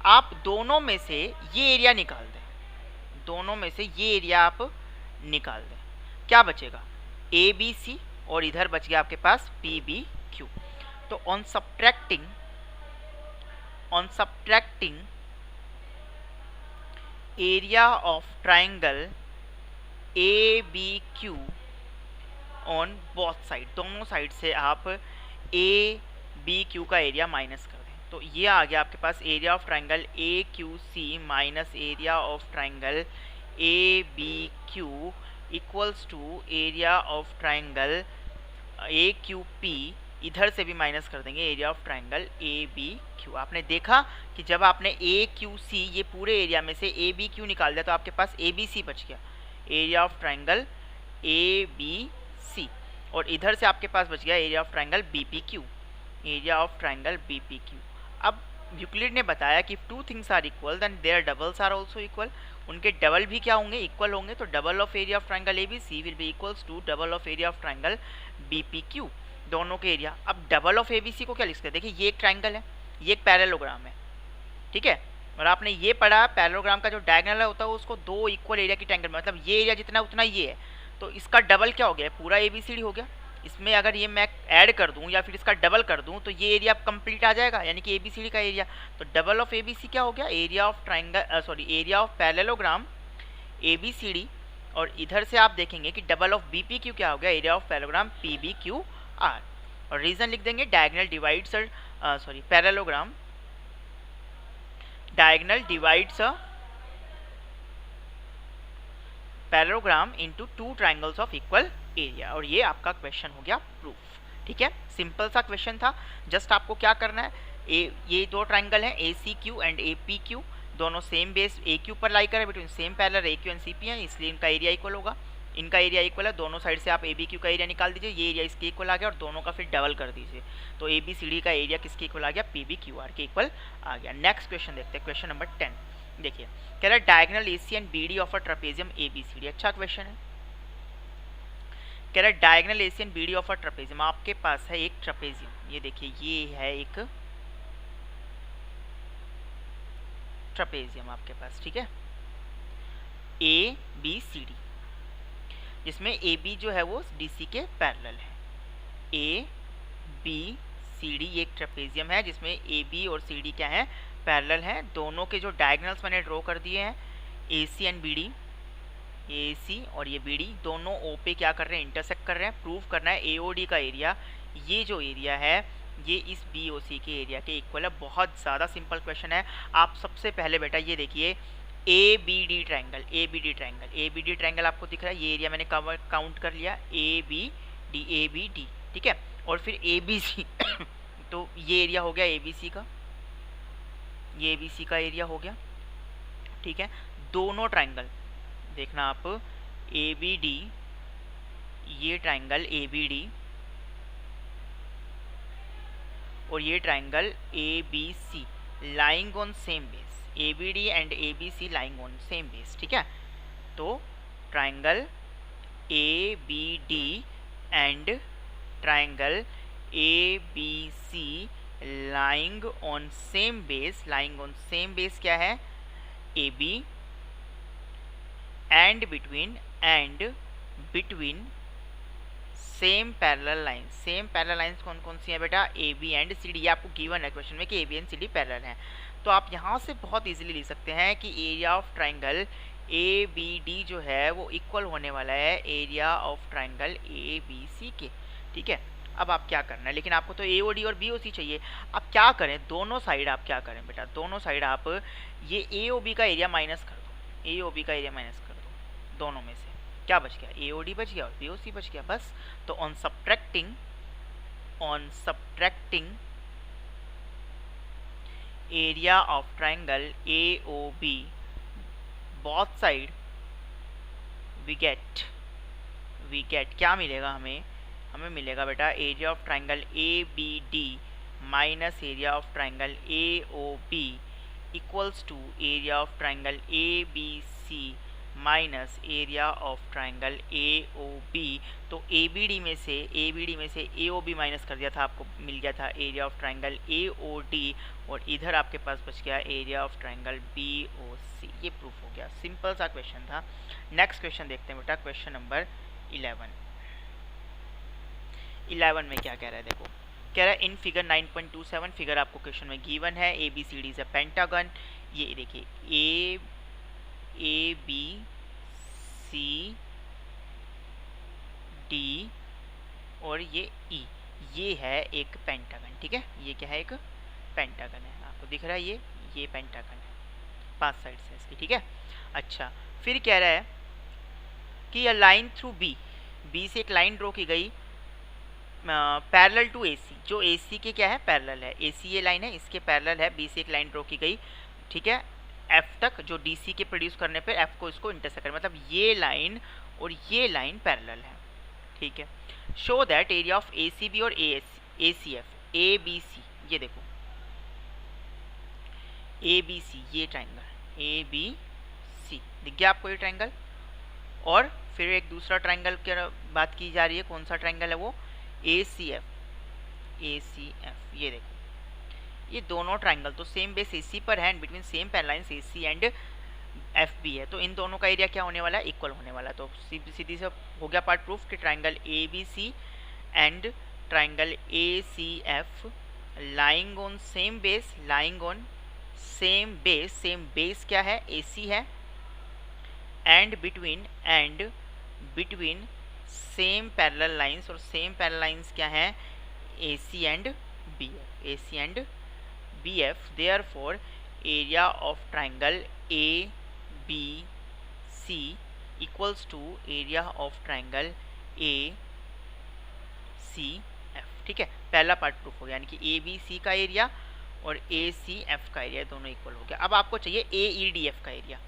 आप दोनों में से ये एरिया निकाल दें, दोनों में से ये एरिया आप निकाल दें, क्या बचेगा, ए बी सी, और इधर बच गया आपके पास पी बी क्यू। तो on subtracting area of triangle A B Q on both side, दोनों साइड से आप ए बी क्यू का एरिया माइनस कर दें। तो ये आ गया आपके पास area of triangle A Q C minus area of triangle A B Q equals to area of triangle A Q P, इधर से भी माइनस कर देंगे area of triangle A B Q. आपने देखा कि जब आपने ए क्यू सी ये पूरे एरिया में से ए बी क्यू निकाल दिया तो आपके पास ए बी सी बच गया, area of triangle A B C, और इधर से आपके पास बच गया area of triangle B P Q, area of triangle B P Q. अब यूक्लिड ने बताया कि two things are equal then their doubles are also equal, उनके डबल भी क्या होंगे, इक्वल होंगे। तो double of area of triangle A B C will be equals to double of area of triangle B P Q, दोनों के area. अब double of A B C को क्या लिखते हैं, देखिए ये एक ट्रायंगल है, ये एक पैरेललोग्राम है, ठीक है। और आपने ये पढ़ा पैरेललोग्राम का जो डायगोनल होता है उसको दो इक्वल एरिया की ट्रायंगल में, मतलब ये एरिया जितना उतना ये है, तो इसका डबल क्या हो गया, पूरा ए बी सी डी हो गया। इसमें अगर ये मैं ऐड कर दूं या फिर इसका डबल कर दूं तो ये एरिया कंप्लीट आ जाएगा, यानी कि ए बी सी डी का एरिया। तो double of A B C क्या हो गया, area of triangle sorry area of parallelogram A B C D, और इधर से आप देखेंगे कि double of B P Q क्या हो गया, area of parallelogram P B Q R. और रीजन लिख देंगे, diagonal divides sorry parallelogram diagonal divides parallelogram into two triangles of equal area. और ये आपका क्वेश्चन हो गया प्रूफ, ठीक है। सिंपल सा क्वेश्चन था, जस्ट आपको क्या करना है, ये दो ट्रायंगल हैं A C Q and A P Q, दोनों सेम बेस ए क्यू पर लाई करें, between same parallel A Q and C P है, इसलिए इनका एरिया इक्वल होगा, इनका एरिया इक्वल है। दोनों साइड से आप ए बी क्यू का एरिया निकाल दीजिए, ये एरिया इसके इक्वल आ गया और दोनों का फिर डबल कर दीजिए, तो ए बी सी डी का एरिया किसके इक्वल आ गया, पी बी क्यू आर के इक्वल आ गया। नेक्स्ट क्वेश्चन देखते हैं, क्वेश्चन नंबर 10। देखिए कह रहा है diagonal A C and B D of a trapezium A B C D, अच्छा क्वेश्चन है। कह रहा है diagonal A C and B D of a trapezium, आपके पास है एक ट्रेपेजियम, ये देखिए ये है एक ट्रेपेजियम आपके पास, ठीक है, ए बी सी डी, जिसमें ए बी जो है वो डी सी के पैरेलल है। ए बी सी डी एक ट्रेपेजियम है जिसमें ए बी और सी डी क्या है, पैरेलल है। दोनों के जो डायगोनल्स मैंने ड्रॉ कर दिए हैं, A C and B D, ए सी और ये बी डी दोनों ओ पे क्या कर रहे हैं, इंटरसेक्ट कर रहे हैं। प्रूव करना है ए ओ डी का एरिया, ये जो एरिया है ये इस बी ओ सी के एरिया के इक्वल है। बहुत ज़्यादा सिंपल क्वेश्चन है। आप सबसे पहले बेटा ये देखिए A B D triangle, A B D triangle, A B D triangle आपको दिख रहा है, ये एरिया मैंने काउंट कर लिया, ए बी डी, ठीक है। और फिर ए बी सी तो ये एरिया हो गया ए बी सी का, ये ए बी सी का एरिया हो गया, ठीक है। दोनों ट्रायंगल देखना आप, ए बी डी, ये ट्रायंगल ए बी डी और ये triangle A B C lying on same base, ABD and ABC lying on same base, ठीक है। तो triangle ABD and triangle ABC lying on same base, lying on same base क्या है, AB and between same parallel lines. Same parallel lines कौन कौन सी है बेटा, AB and CD। ये आपको गिवन है क्वेश्चन में कि AB एंड CD पैरेलल हैं। तो आप यहाँ से बहुत इजीली लिख सकते हैं कि एरिया ऑफ ट्राइंगल ABD जो है वो इक्वल होने वाला है एरिया ऑफ ट्राइंगल ABC के, ठीक है। अब आप क्या करना है, लेकिन आपको तो AOD और BOC चाहिए। आप क्या करें, दोनों साइड आप क्या करें बेटा, दोनों साइड आप ये AOB का एरिया माइनस कर दो, AOB का एरिया माइनस कर दो। दोनों में से क्या बच गया, AOD बच गया और BOC बच गया, बस। तो on subtracting area of triangle AOB both side we get क्या मिलेगा हमें मिलेगा बेटा area of triangle ABD minus area of triangle AOB equals to area of triangle ABC minus area of triangle AOB। तो ABD में से AOB minus कर दिया था, आपको मिल गया था एरिया ऑफ ट्राइंगल AOD, और इधर आपके पास बच गया एरिया ऑफ ट्राइंगल BOC। ये प्रूफ हो गया, सिंपल सा क्वेश्चन था। नेक्स्ट क्वेश्चन देखते हैं बेटा, क्वेश्चन नंबर 11 में क्या कह रहा है, देखो कह रहा है इन फिगर 9.27 फिगर आपको क्वेश्चन में गिवन है ABCD इज अ पेंटागन। ये देखिए ABCD और ये E, ये है एक पेंटागन, ठीक है। ये क्या है, एक पेंटागन है, आपको दिख रहा है ये पेंटागन है, 5 साइड से इसकी, ठीक है। अच्छा, फिर कह रहा है कि अ लाइन थ्रू बी से एक लाइन ड्रॉ की गई पैरेलल टू AC, जो AC के क्या है, पैरेलल है। AC ये लाइन है, इसके पैरेलल है, B से एक लाइन ड्रॉ की गई, ठीक है, F तक, जो DC के प्रोड्यूस करने पे F को इसको इंटरसेक्ट करे, मतलब ये लाइन और ये लाइन पैरेलल है, ठीक है। Show that area of ACB और ACF ABC, ये देखो ABC, ये ट्राइंगल ABC दिख गया आपको, ये ट्राइंगल। और फिर एक दूसरा ट्राइंगल की बात की जा रही है, कौन सा ट्राइंगल है वो, ACF, ये देखो, ये दोनों ट्राइंगल तो सेम बेस AC पर है, between same parallel lines AC and FB है, तो इन दोनों का एरिया क्या होने वाला है, इक्वल होने वाला है। तो सीधी से हो गया पार्ट प्रूफ कि triangle ABC and triangle ACF lying on same base, same base क्या है, AC है, and between same parallel lines, और सेम पैरेलल लाइंस क्या है, AC and BF। Therefore area of triangle ABC equals to area of triangle ACF, ठीक है। पहला part proof हो गया, यानी कि ABC का एरिया और ACF का एरिया दोनों इक्वल हो गया। अब आपको चाहिए AEDF का एरिया,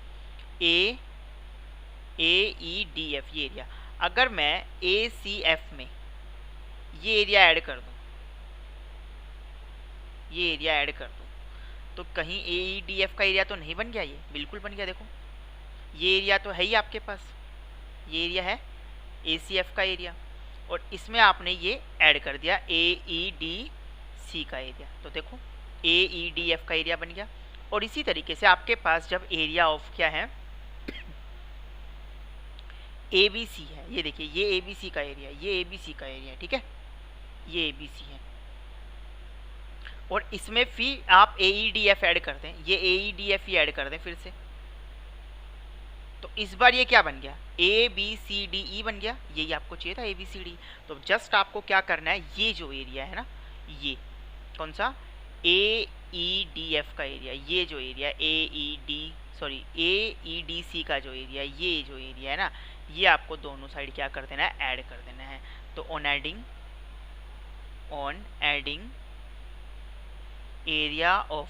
AEDF ये एरिया। अगर मैं ACF में ये एरिया ऐड कर दूं, तो कहीं AEDF का एरिया तो नहीं बन गया, ये बिल्कुल बन गया। देखो ये एरिया तो है ही आपके पास, ये एरिया है ACF का एरिया, और इसमें आपने ये ऐड कर दिया AEDC का एरिया, तो देखो AEDF का एरिया बन गया। और इसी तरीके से आपके पास जब एरिया ऑफ क्या है ABC है, ये देखिए ये ABC का एरिया, ये ABC का एरिया, ठीक है, ये ABC है, और इसमें फिर आप AEDF ऐड कर दें, ये AEDF ही ऐड कर दें फिर से, तो इस बार ये क्या बन गया, ABCDE बन गया। यही आपको चाहिए था ABCD। तो जस्ट आपको क्या करना है, ये जो एरिया है ना, ये कौन सा, AEDF का एरिया, ये जो एरिया AEDC का जो एरिया, ये जो एरिया है ना, ये आपको दोनों साइड क्या कर देना है, ऐड कर देना है। तो on adding area of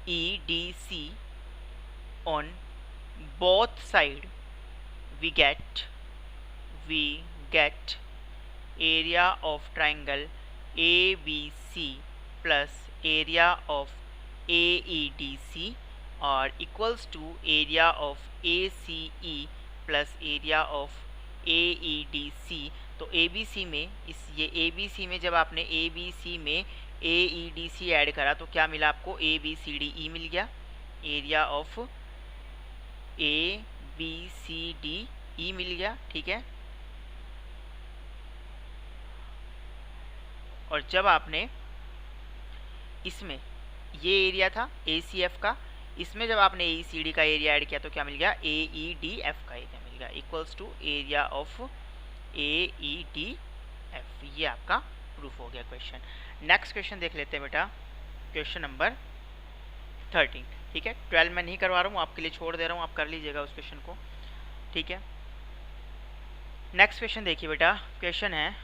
AEDC on both side we get area of triangle ABC plus area of AEDC और equals to area of ACE plus area of AEDC। तो ABC में ये ABC में जब आपने ABC में AEDC ऐड करा तो क्या मिला आपको, ABCDE मिल गया, एरिया ऑफ ABCDE मिल गया। ठीक है, और जब आपने इसमें ये एरिया था ACF का, इसमें जब आपने AECD का एरिया ऐड किया तो क्या मिल गया, AEDF का एरिया मिल गया, equals to area of AEDF। ये आपका प्रूफ हो गया क्वेश्चन। नेक्स्ट क्वेश्चन देख लेते हैं बेटा, क्वेश्चन नंबर 13। ठीक है, 12 मैं नहीं करवा रहा हूँ, आपके लिए छोड़ दे रहा हूँ, आप कर लीजिएगा उस क्वेश्चन को। ठीक है, नेक्स्ट क्वेश्चन देखिए बेटा, क्वेश्चन है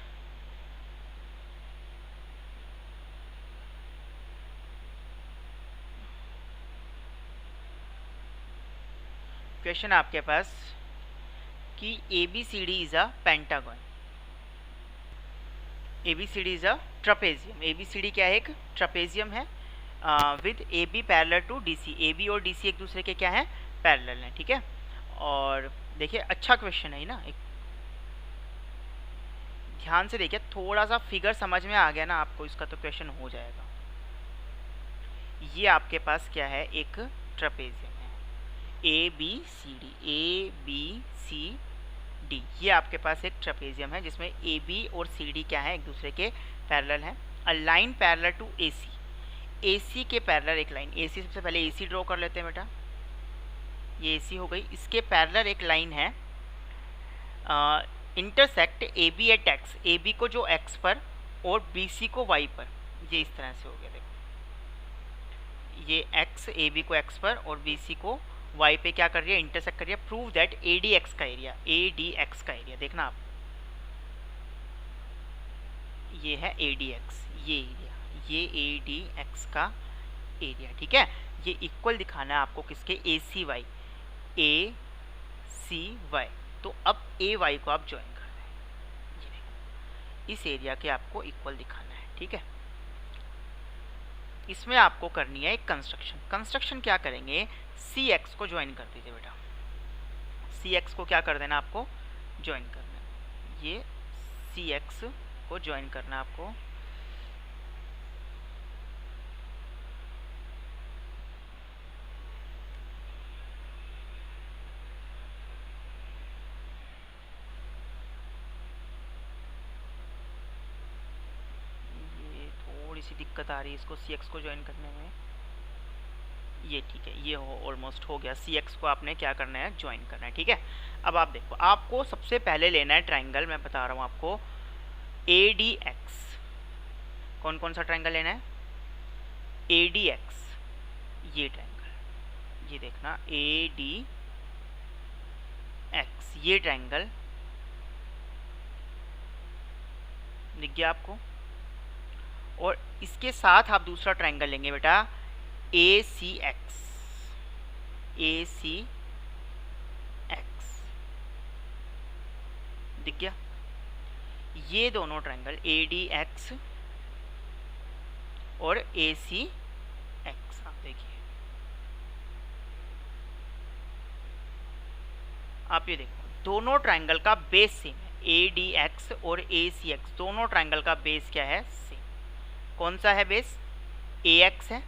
आपके पास कि ABCD is a pentagon, ABCD is a trapezium. ABCD क्या है, एक ट्रपेजियम है with AB parallel to DC। AB और DC एक दूसरे के क्या है, पैरेलल हैं। ठीक है, और देखिए अच्छा क्वेश्चन है ना, एक ध्यान से देखिए, थोड़ा सा फिगर समझ में आ गया ना आपको इसका तो क्वेश्चन हो जाएगा। ये आपके पास क्या है, एक ट्रपेजियम है ABCD, ABCD, ये आपके पास एक ट्रपेजियम है जिसमें AB और CD क्या है, एक दूसरे के पैरेलल है। A line parallel to AC, AC के पैरेलल एक लाइन, AC सबसे पहले AC ड्रॉ कर लेते हैं बेटा, ये AC हो गई, इसके पैरेलल एक लाइन है intersect AB at X, AB को जो X पर और BC को Y पर, ये इस तरह से हो गया। देखो ये X AB को X पर और BC को Y पे क्या कर रही है, इंटरसेक्ट कर रही है। प्रूव दैट ADX का एरिया, ADX का एरिया देखना आप, ये है ADX, ये एरिया, ये ADX का एरिया। ठीक है, ये इक्वल दिखाना है आपको किसके, ACY, ACY। तो अब AY को आप ज्वाइन कर दें, ये देखो इस एरिया के आपको इक्वल दिखाना है। ठीक है, इसमें आपको करनी है एक कंस्ट्रक्शन क्या करेंगे, CX को ज्वाइन कर दीजिए बेटा, CX को क्या कर देना आपको, ज्वाइन करना है, ये CX को ज्वाइन करना आपको। ये थोड़ी सी दिक्कत आ रही है इसको CX को ज्वाइन करने में, ये ठीक है, ये ऑलमोस्ट हो गया। CX को आपने क्या करना है, ज्वाइन करना है। ठीक है, अब आप देखो, आपको सबसे पहले लेना है ट्रायंगल, मैं बता रहा हूँ आपको, ADX। कौन कौन सा ट्रायंगल लेना है, ADX, ये ट्रायंगल, ये देखना ADX, ये ट्रायंगल दिख गया आपको। और इसके साथ आप दूसरा ट्रायंगल लेंगे बेटा, ACX, ACX दिख गया। ये दोनों ट्रायंगल ADX और ACX आप देखिए, आप ये देखो दोनों ट्रायंगल का बेस सेम है, ADX और ACX दोनों ट्रायंगल का बेस क्या है, सेम। कौन सा है बेस, AX है,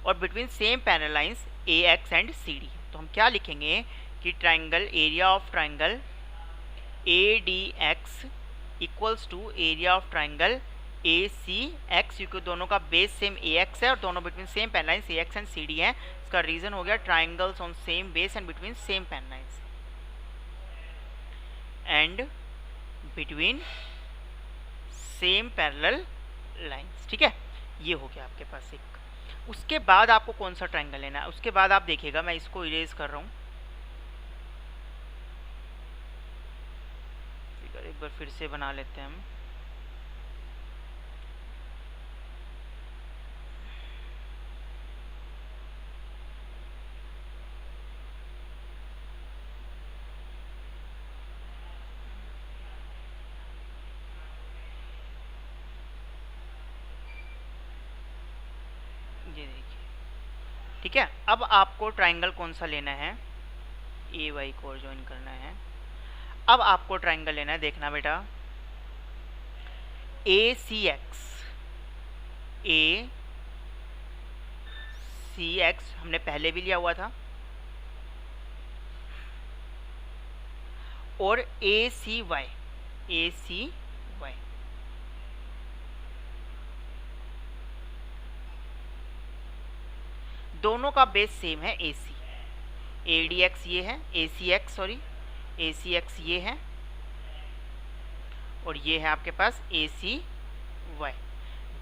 और between same panel lines AX and CD। तो हम क्या लिखेंगे कि triangle, area of triangle ADX equals to area of triangle ACX, क्योंकि दोनों का बेस सेम AX है और दोनों between same panel lines AX and CD हैं। इसका रीजन हो गया triangles on same base and between same panel lines and between same parallel lines. ठीक है, ये हो गया आपके पास एक। उसके बाद आपको कौन सा ट्रायंगल लेना है, उसके बाद आप देखिएगा, मैं इसको इरेज कर रहा हूँ, एक बार फिर से बना लेते हैं हम। ये देखिए ठीक है, अब आपको ट्राइंगल कौन सा लेना है, ए वाई को और ज्वाइन करना है। अब आपको ट्राइंगल लेना है, देखना बेटा, ए सी एक्स हमने पहले भी लिया हुआ था, और ए सी वाई दोनों का बेस सेम है A C. A D x ये है, ए सी एक्स ये है, और ये है आपके पास ए सी वाई।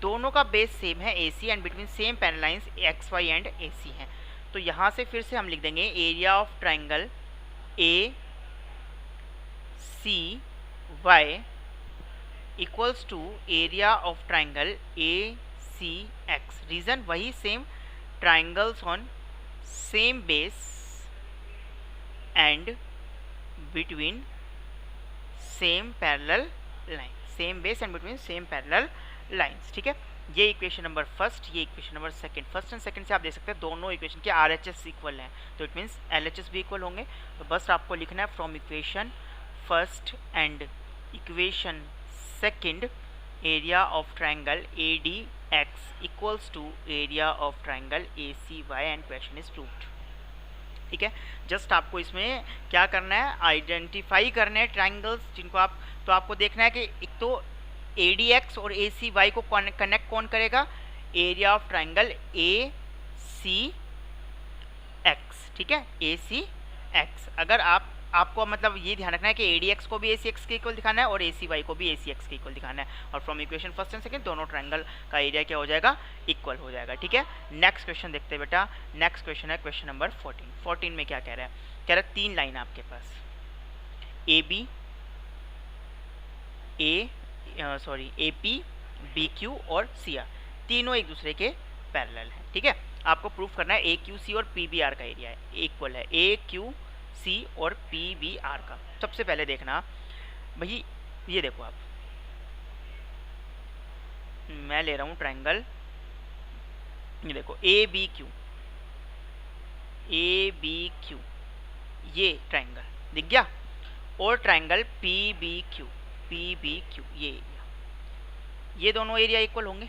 दोनों का बेस सेम है A C and between same parallel lines X Y and A C है। तो यहाँ से फिर से हम लिख देंगे area of triangle A C Y equals to area of triangle A C X. Reason वही same, triangles on same base and between same parallel lines, ठीक है। ये इक्वेशन नंबर फर्स्ट, ये equation number second. First and second से आप देख सकते हैं दोनों इक्वेशन के RHS इक्वल हैं, तो इट मीन्स LHS भी इक्वल होंगे। तो बस आपको लिखना है from equation first and equation second area of triangle ADX equals to area of triangle ACY and question is proved. ठीक है, जस्ट आपको इसमें क्या करना है, आइडेंटिफाई करने हैं ट्राइंगल्स जिनको आप, तो आपको देखना है कि एक तो ADX और ACY को कनेक्ट कौन करेगा, एरिया ऑफ ट्राइंगल ACX। ठीक है, ACX। अगर आपको मतलब ये ध्यान रखना है कि ADX को भी ACX के इक्वल दिखाना है और ACY को भी ACX के इक्वल दिखाना है, और from equation first and second दोनों ट्रायंगल का एरिया क्या हो जाएगा, इक्वल हो जाएगा। ठीक है, नेक्स्ट क्वेश्चन देखते हैं बेटा। नेक्स्ट क्वेश्चन है क्वेश्चन नंबर 14 में क्या कह रहा है, कह रहा है तीन लाइन आपके पास AP BQ और CR तीनों एक दूसरे के पैरेलल हैं। ठीक है, आपको प्रूफ करना है AQC और PBR का एरिया है इक्वल है AQC और PBR का। सबसे पहले देखना भाई, ये देखो आप, मैं ले रहा हूं ट्रायंगल, ये देखो ABQ ये ट्रायंगल दिख गया, और ट्रायंगल PBQ ये एरिया, ये दोनों एरिया इक्वल होंगे।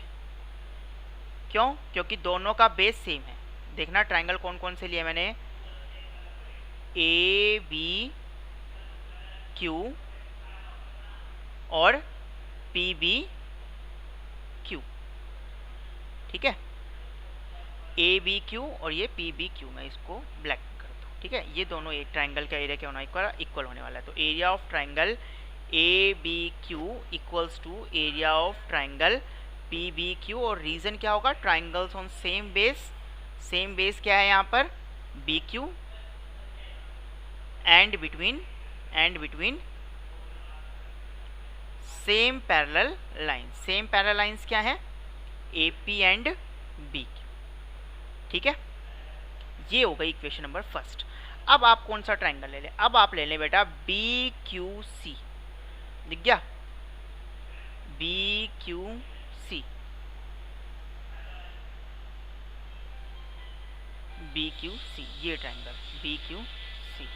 क्यों? क्योंकि दोनों का बेस सेम है। देखना ट्रायंगल कौन कौन से लिए मैंने, ABQ और PBQ। ठीक है, ABQ और ये PBQ, मैं इसको ब्लैक कर दूँ। ठीक है, ये दोनों एक ट्रायंगल का एरिया क्या होना, इक्वल होने वाला है। तो area of triangle ABQ equals to area of triangle PBQ, और रीजन क्या होगा, ट्रायंगल्स ऑन सेम बेस क्या है यहाँ पर BQ, and between same parallel lines क्या है, AP एंड BQ। ठीक है, ये हो गई इक्वेशन नंबर फर्स्ट। अब आप कौन सा ट्रायंगल ले लें, अब आप ले लें बेटा BQC, दिख गया BQC ये ट्रायंगल BQC,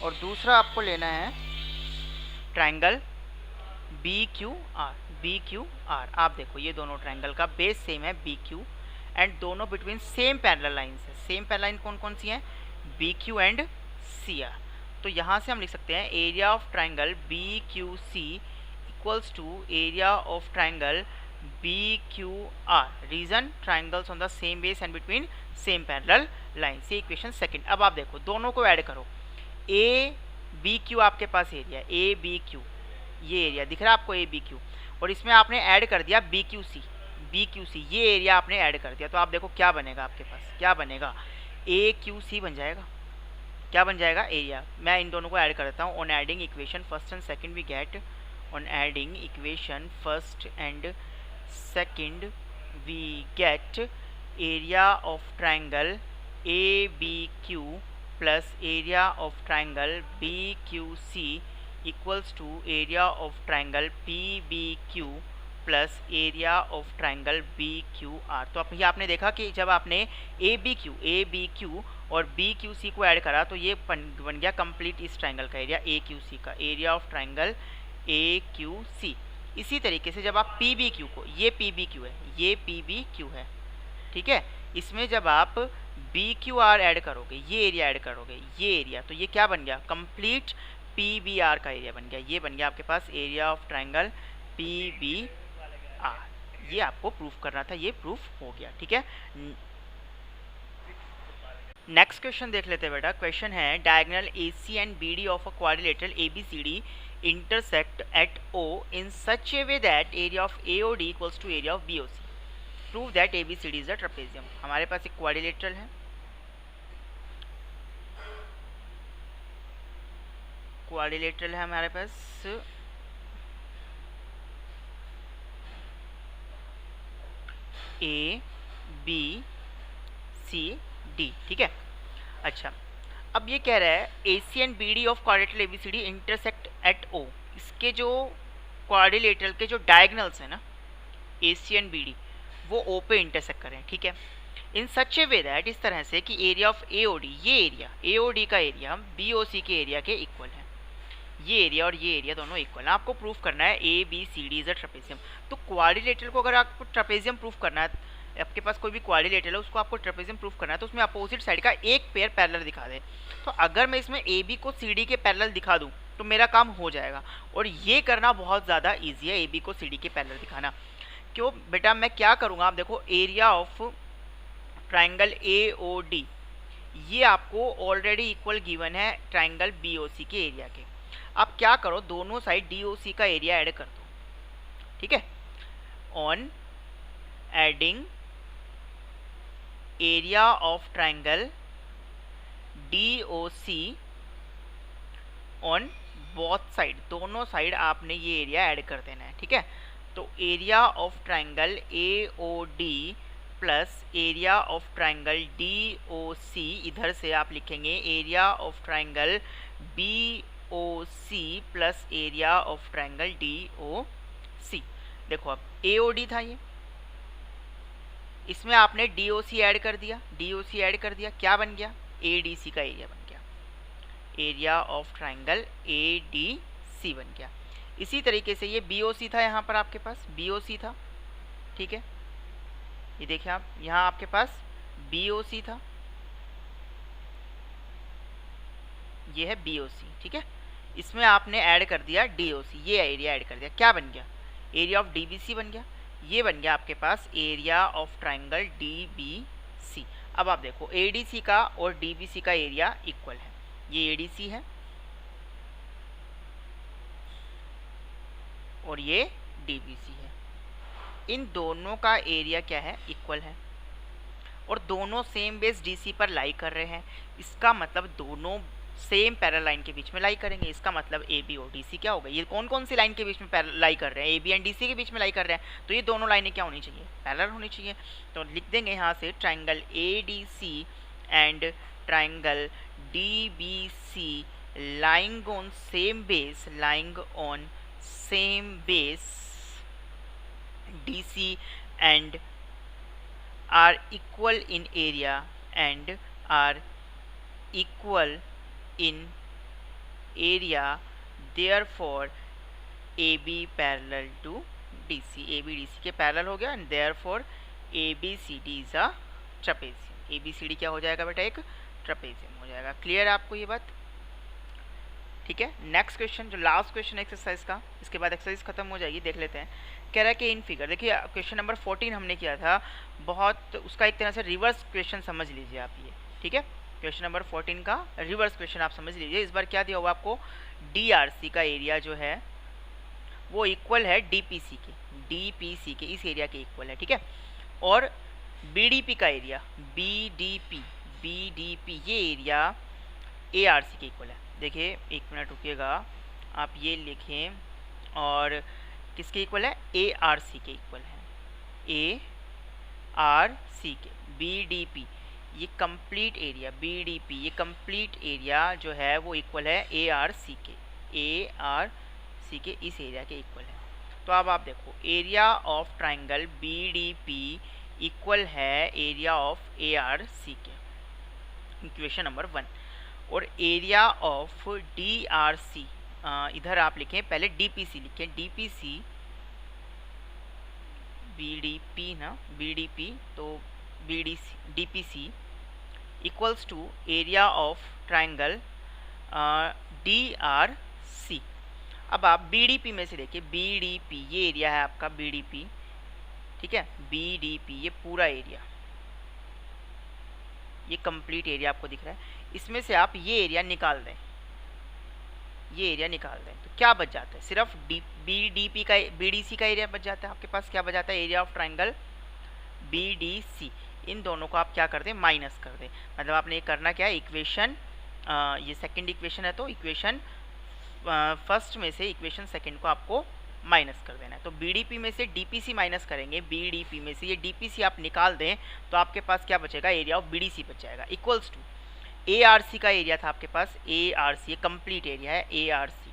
और दूसरा आपको लेना है ट्रायंगल BQR। आप देखो ये दोनों ट्रायंगल का बेस सेम है BQ, एंड दोनों बिटवीन सेम पैरेलल लाइंस है। सेम पैरेलल लाइन कौन कौन सी हैं, BQ एंड CR। तो यहाँ से हम लिख सकते हैं area of triangle BQC equals to area of triangle BQR। Reason triangles on the same base and between same parallel lines. ये इक्वेशन सेकंड। अब आप देखो दोनों को ऐड करो, ABQ आपके पास एरिया, ABQ ये एरिया दिख रहा है आपको ABQ, और इसमें आपने ऐड कर दिया BQC ये एरिया आपने ऐड कर दिया। तो आप देखो क्या बनेगा आपके पास, क्या बनेगा, AQC बन जाएगा। क्या बन जाएगा, एरिया। मैं इन दोनों को ऐड कर देता हूँ। On adding equation first and second we get, on adding equation first and second we get area of triangle ABQ plus area of triangle BQC equals to area of triangle PBQ plus area of triangle B Q R. तो अब ये आपने देखा कि जब आपने A B Q और B Q C को ऐड करा तो ये बन गया कंप्लीट इस ट्राइंगल का एरिया ए क्यू सी का, area of triangle A Q C. इसी तरीके से जब आप पी बी क्यू को, ये पी बी क्यू है, ये पी बी क्यू है, ठीक है, इसमें जब आप बी क्यू आर ऐड करोगे, ये एरिया ऐड करोगे, ये एरिया, तो ये क्या बन गया, कंप्लीट पी बी आर का एरिया बन गया। ये बन गया आपके पास area of triangle P B R. ये आपको प्रूफ करना था, ये प्रूफ हो गया, ठीक है। नेक्स्ट क्वेश्चन देख लेते हैं बेटा। क्वेश्चन है diagonal A C and B D of a quadrilateral A B C D intersect at O in such a way that area of AOD equals to area of BOC. Prove that ABCD is a trapezium. हमारे पास एक quadrilateral है, quadrilateral है हमारे पास A B C D, ठीक है। अच्छा, अब ये कह रहा है AC and BD of quadrilateral ABCD intersect at O। इसके जो क्वाड्रिलेटरल के जो डायगोनल्स हैं ना AC एंड BD, वो O पे इंटरसेक्ट करें, ठीक है। इन सच ए वे दैट, इस तरह से कि एरिया ऑफ AOD, ये एरिया AOD का एरिया BOC के एरिया के इक्वल है। ये एरिया और ये एरिया दोनों इक्वल है। आपको प्रूफ करना है ABCD इज अ ट्रेपेजियम। तो क्वाड्रिलेटरल को अगर आपको ट्रेपेजियम प्रूफ करना है, आपके पास कोई भी क्वाड्रिलेटरल है उसको आपको ट्रेपेजियम प्रूफ करना है, तो उसमें अपोजिट साइड का एक पेयर पैरेलल दिखा दे। तो अगर मैं इसमें AB को CD के पैरेलल दिखा दूं तो मेरा काम हो जाएगा। और ये करना बहुत ज़्यादा ईजी है, AB को CD के पैरेलल दिखाना। क्यों बेटा, मैं क्या करूँगा, आप देखो एरिया ऑफ ट्राइंगल AOD ये आपको ऑलरेडी इक्वल गिवन है ट्राइंगल BOC के एरिया के। आप क्या करो, दोनों साइड DOC का एरिया ऐड कर दो, ठीक है। On adding area of triangle DOC on both side, दोनों साइड आपने ये एरिया ऐड कर देना है, ठीक है। तो area of triangle AOD plus area of triangle DOC, इधर से आप लिखेंगे area of triangle BOC plus area of triangle DOC। देखो अब AOD था ये, इसमें आपने DOC ऐड कर दिया, DOC ऐड कर दिया, क्या बन गया, ADC का एरिया बन गया, एरिया ऑफ ट्राइंगल ADC बन गया। इसी तरीके से ये BOC था, यहाँ पर आपके पास BOC था, ठीक है। ये देखिए आप, यहाँ आपके पास BOC था, ये है BOC, ठीक है। इसमें आपने ऐड कर दिया DOC, ये एरिया ऐड कर दिया, क्या बन गया, एरिया ऑफ DBC बन गया। ये बन गया आपके पास एरिया ऑफ ट्राइंगल DBC। अब आप देखो ADC का और DBC का एरिया इक्वल है, ये ADC है और ये DBC है। इन दोनों का एरिया क्या है, इक्वल है, और दोनों सेम बेस DC पर लाई कर रहे हैं। इसका मतलब दोनों सेम पैरेलल लाइन के बीच में लाई करेंगे। इसका मतलब AB और DC क्या होगा, ये कौन कौन सी लाइन के बीच में लाई कर रहे हैं, AB एंड DC के बीच में लाई कर रहे हैं, तो ये दोनों लाइनें क्या होनी चाहिए, पैरेलल होनी चाहिए। तो लिख देंगे यहाँ से triangle ADC and triangle DBC lying on same base, lying on same base DC and are equal in area and are equal in area, therefore AB parallel to DC, AB DC के parallel हो गया, and therefore ABCD is a trapezium। ABCD क्या हो जाएगा बेटा, एक trapezium हो जाएगा। क्लियर है आपको ये बात, ठीक है। नेक्स्ट क्वेश्चन, जो लास्ट क्वेश्चन एक्सरसाइज का, इसके बाद एक्सरसाइज खत्म हो जाएगी, देख लेते हैं। कह रहा है कि इन फिगर, देखिए क्वेश्चन नंबर 14 हमने किया था, बहुत उसका एक तरह से रिवर्स क्वेश्चन समझ लीजिए आप ये, ठीक है। क्वेश्चन नंबर 14 का रिवर्स क्वेश्चन आप समझ लीजिए। इस बार क्या दिया हुआ आपको, DRC का एरिया जो है वो इक्वल है DPC के इस एरिया के इक्वल है, ठीक है। और BDP का एरिया BDP ये एरिया ARC के इक्वल है। देखिए एक मिनट रुकिएगा, आप ये लिखें, और किसके इक्वल है, ARC के इक्वल है, ARC के। BDP ये कंप्लीट एरिया, BDP ये कंप्लीट एरिया जो है वो इक्वल है ARC के, ARC के इस एरिया के इक्वल है। तो अब आप देखो area of triangle B D P equal है area of A R C के, इक्वेशन नंबर 1। और area of D R C, इधर आप लिखें पहले डी पी सी लिखें, D P C B D P ना, बी डी पी तो B D C D P C equals to area of triangle D R C. अब आप B D P में से देखिए, बी डी पी ये area है आपका बी डी पी, ठीक है, बी डी पी ये पूरा एरिया, ये कंप्लीट एरिया आपको दिख रहा है। इसमें से आप ये एरिया निकाल दें, ये एरिया निकाल दें तो क्या बच जाता है? सिर्फ बी डी पी का बी डी सी का एरिया बच जाता है आपके पास। क्या बच जाता है? Area of triangle B D C. इन दोनों को आप क्या कर दें? माइनस कर दें। मतलब आपने ये करना क्या है, इक्वेशन ये सेकंड इक्वेशन है तो इक्वेशन फर्स्ट में से इक्वेशन सेकंड को आपको माइनस कर देना है। तो बीडीपी में से डीपीसी माइनस करेंगे, बीडीपी में से ये डीपीसी आप निकाल दें तो आपके पास क्या बचेगा? एरिया ऑफ बीडीसी बच जाएगा, इक्वल्स टू एआरसी का एरिया था आपके पास, एआरसी कंप्लीट एरिया है एआरसी,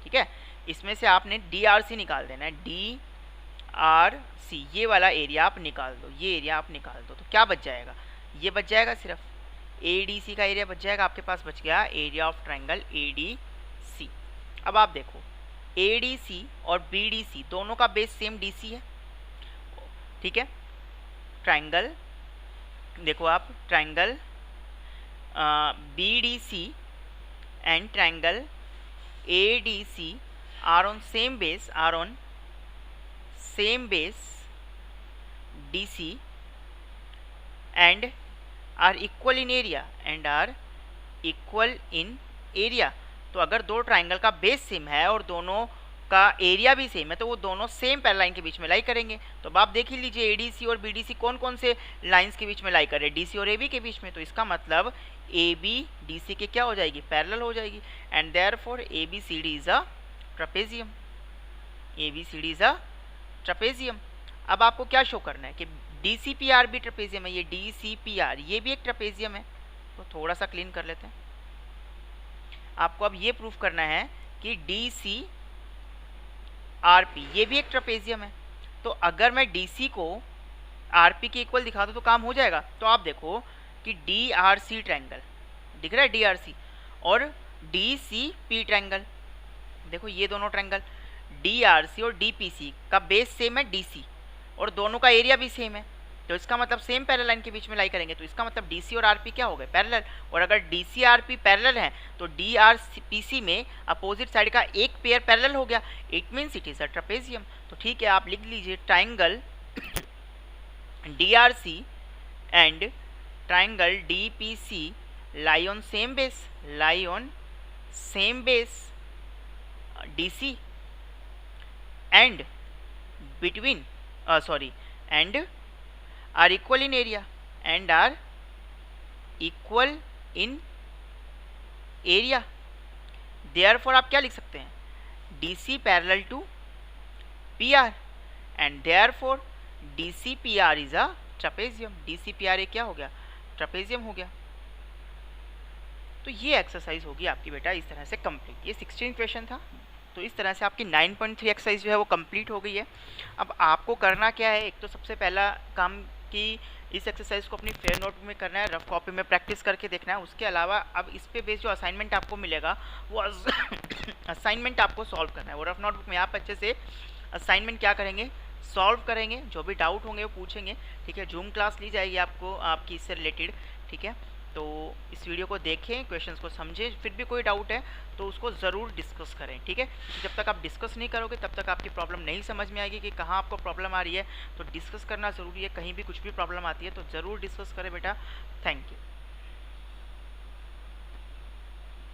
ठीक है। इसमें से आपने डीआरसी निकाल देना है, डीआरसी ये वाला एरिया आप निकाल दो, ये एरिया आप निकाल दो तो क्या बच जाएगा? ये बच जाएगा, सिर्फ एडीसी का एरिया बच जाएगा। आपके पास बच गया एरिया ऑफ ट्राइंगल एडीसी। अब आप देखो एडीसी और बीडीसी दोनों का बेस सेम डीसी है, ठीक है। ट्राइंगल देखो आप, triangle BDC and triangle ADC are on same base, DC and are equal in area तो अगर दो ट्राइंगल का बेस सेम है और दोनों का एरिया भी सेम है तो वो दोनों सेम पैरेलल लाइन के बीच में लाई करेंगे। तो अब आप देख ही लीजिए एडीसी और बीडीसी कौन कौन से लाइंस के बीच में लाई कर रहे हैं? डीसी और एबी के बीच में। तो इसका मतलब AB DC के क्या हो जाएगी? पैरेलल हो जाएगी। And therefore ABCD is a trapezium, ABCD is a trapezium. अब आपको क्या शो करना है कि DCPR भी ट्रेपेजियम है, ये DCPR ये भी एक ट्रेपेजियम है। तो थोड़ा सा क्लीन कर लेते हैं। आपको अब ये प्रूफ करना है कि DCRP ये भी एक ट्रेपेजियम है। तो अगर मैं DC को RP के इक्वल दिखा दूँ तो काम हो जाएगा। तो आप देखो कि DRC ट्रायंगल दिख रहा है, DRC और DCP ट्रायंगल, देखो ये दोनों ट्रायंगल DRC और DPC का बेस सेम है DC और दोनों का एरिया भी सेम है। तो इसका मतलब सेम पैरेलल लाइन के बीच में लाई करेंगे तो इसका मतलब DC और RP क्या हो गए? पैरेलल। और अगर DC RP पैरेलल है तो DRPC में अपोजिट साइड का एक पेयर पैरेलल हो गया, it means it is a trapezium. तो ठीक है, आप लिख लीजिए triangle DRC and triangle DPC lie on same base DC and between and are equal in area therefore आप क्या लिख सकते हैं? DC parallel to PR and therefore DCPR is a trapezium। DCPR एक क्या हो गया? ट्रेपेजियम हो गया। तो ये एक्सरसाइज होगी आपकी बेटा इस तरह से कंप्लीट। ये 16 क्वेश्चन था, तो इस तरह से आपकी 9.3 एक्सरसाइज जो है वो कंप्लीट हो गई है। अब आपको करना क्या है, एक तो सबसे पहला काम कि इस एक्सरसाइज को अपनी फेयर नोट में करना है, रफ कॉपी में प्रैक्टिस करके देखना है। उसके अलावा अब इस पे बेस जो असाइनमेंट आपको मिलेगा वो असाइनमेंट आपको सॉल्व करना है। वो रफ नोटबुक में आप अच्छे से असाइनमेंट क्या करेंगे? सॉल्व करेंगे, जो भी डाउट होंगे वो पूछेंगे, ठीक है। जूम क्लास ली जाएगी आपको आपकी इससे रिलेटेड, ठीक है। तो इस वीडियो को देखें, क्वेश्चंस को समझें, फिर भी कोई डाउट है तो उसको ज़रूर डिस्कस करें, ठीक है। जब तक आप डिस्कस नहीं करोगे तब तक आपकी प्रॉब्लम नहीं समझ में आएगी कि कहाँ आपको प्रॉब्लम आ रही है। तो डिस्कस करना ज़रूरी है, कहीं भी कुछ भी प्रॉब्लम आती है तो ज़रूर डिस्कस करें बेटा। Thank you.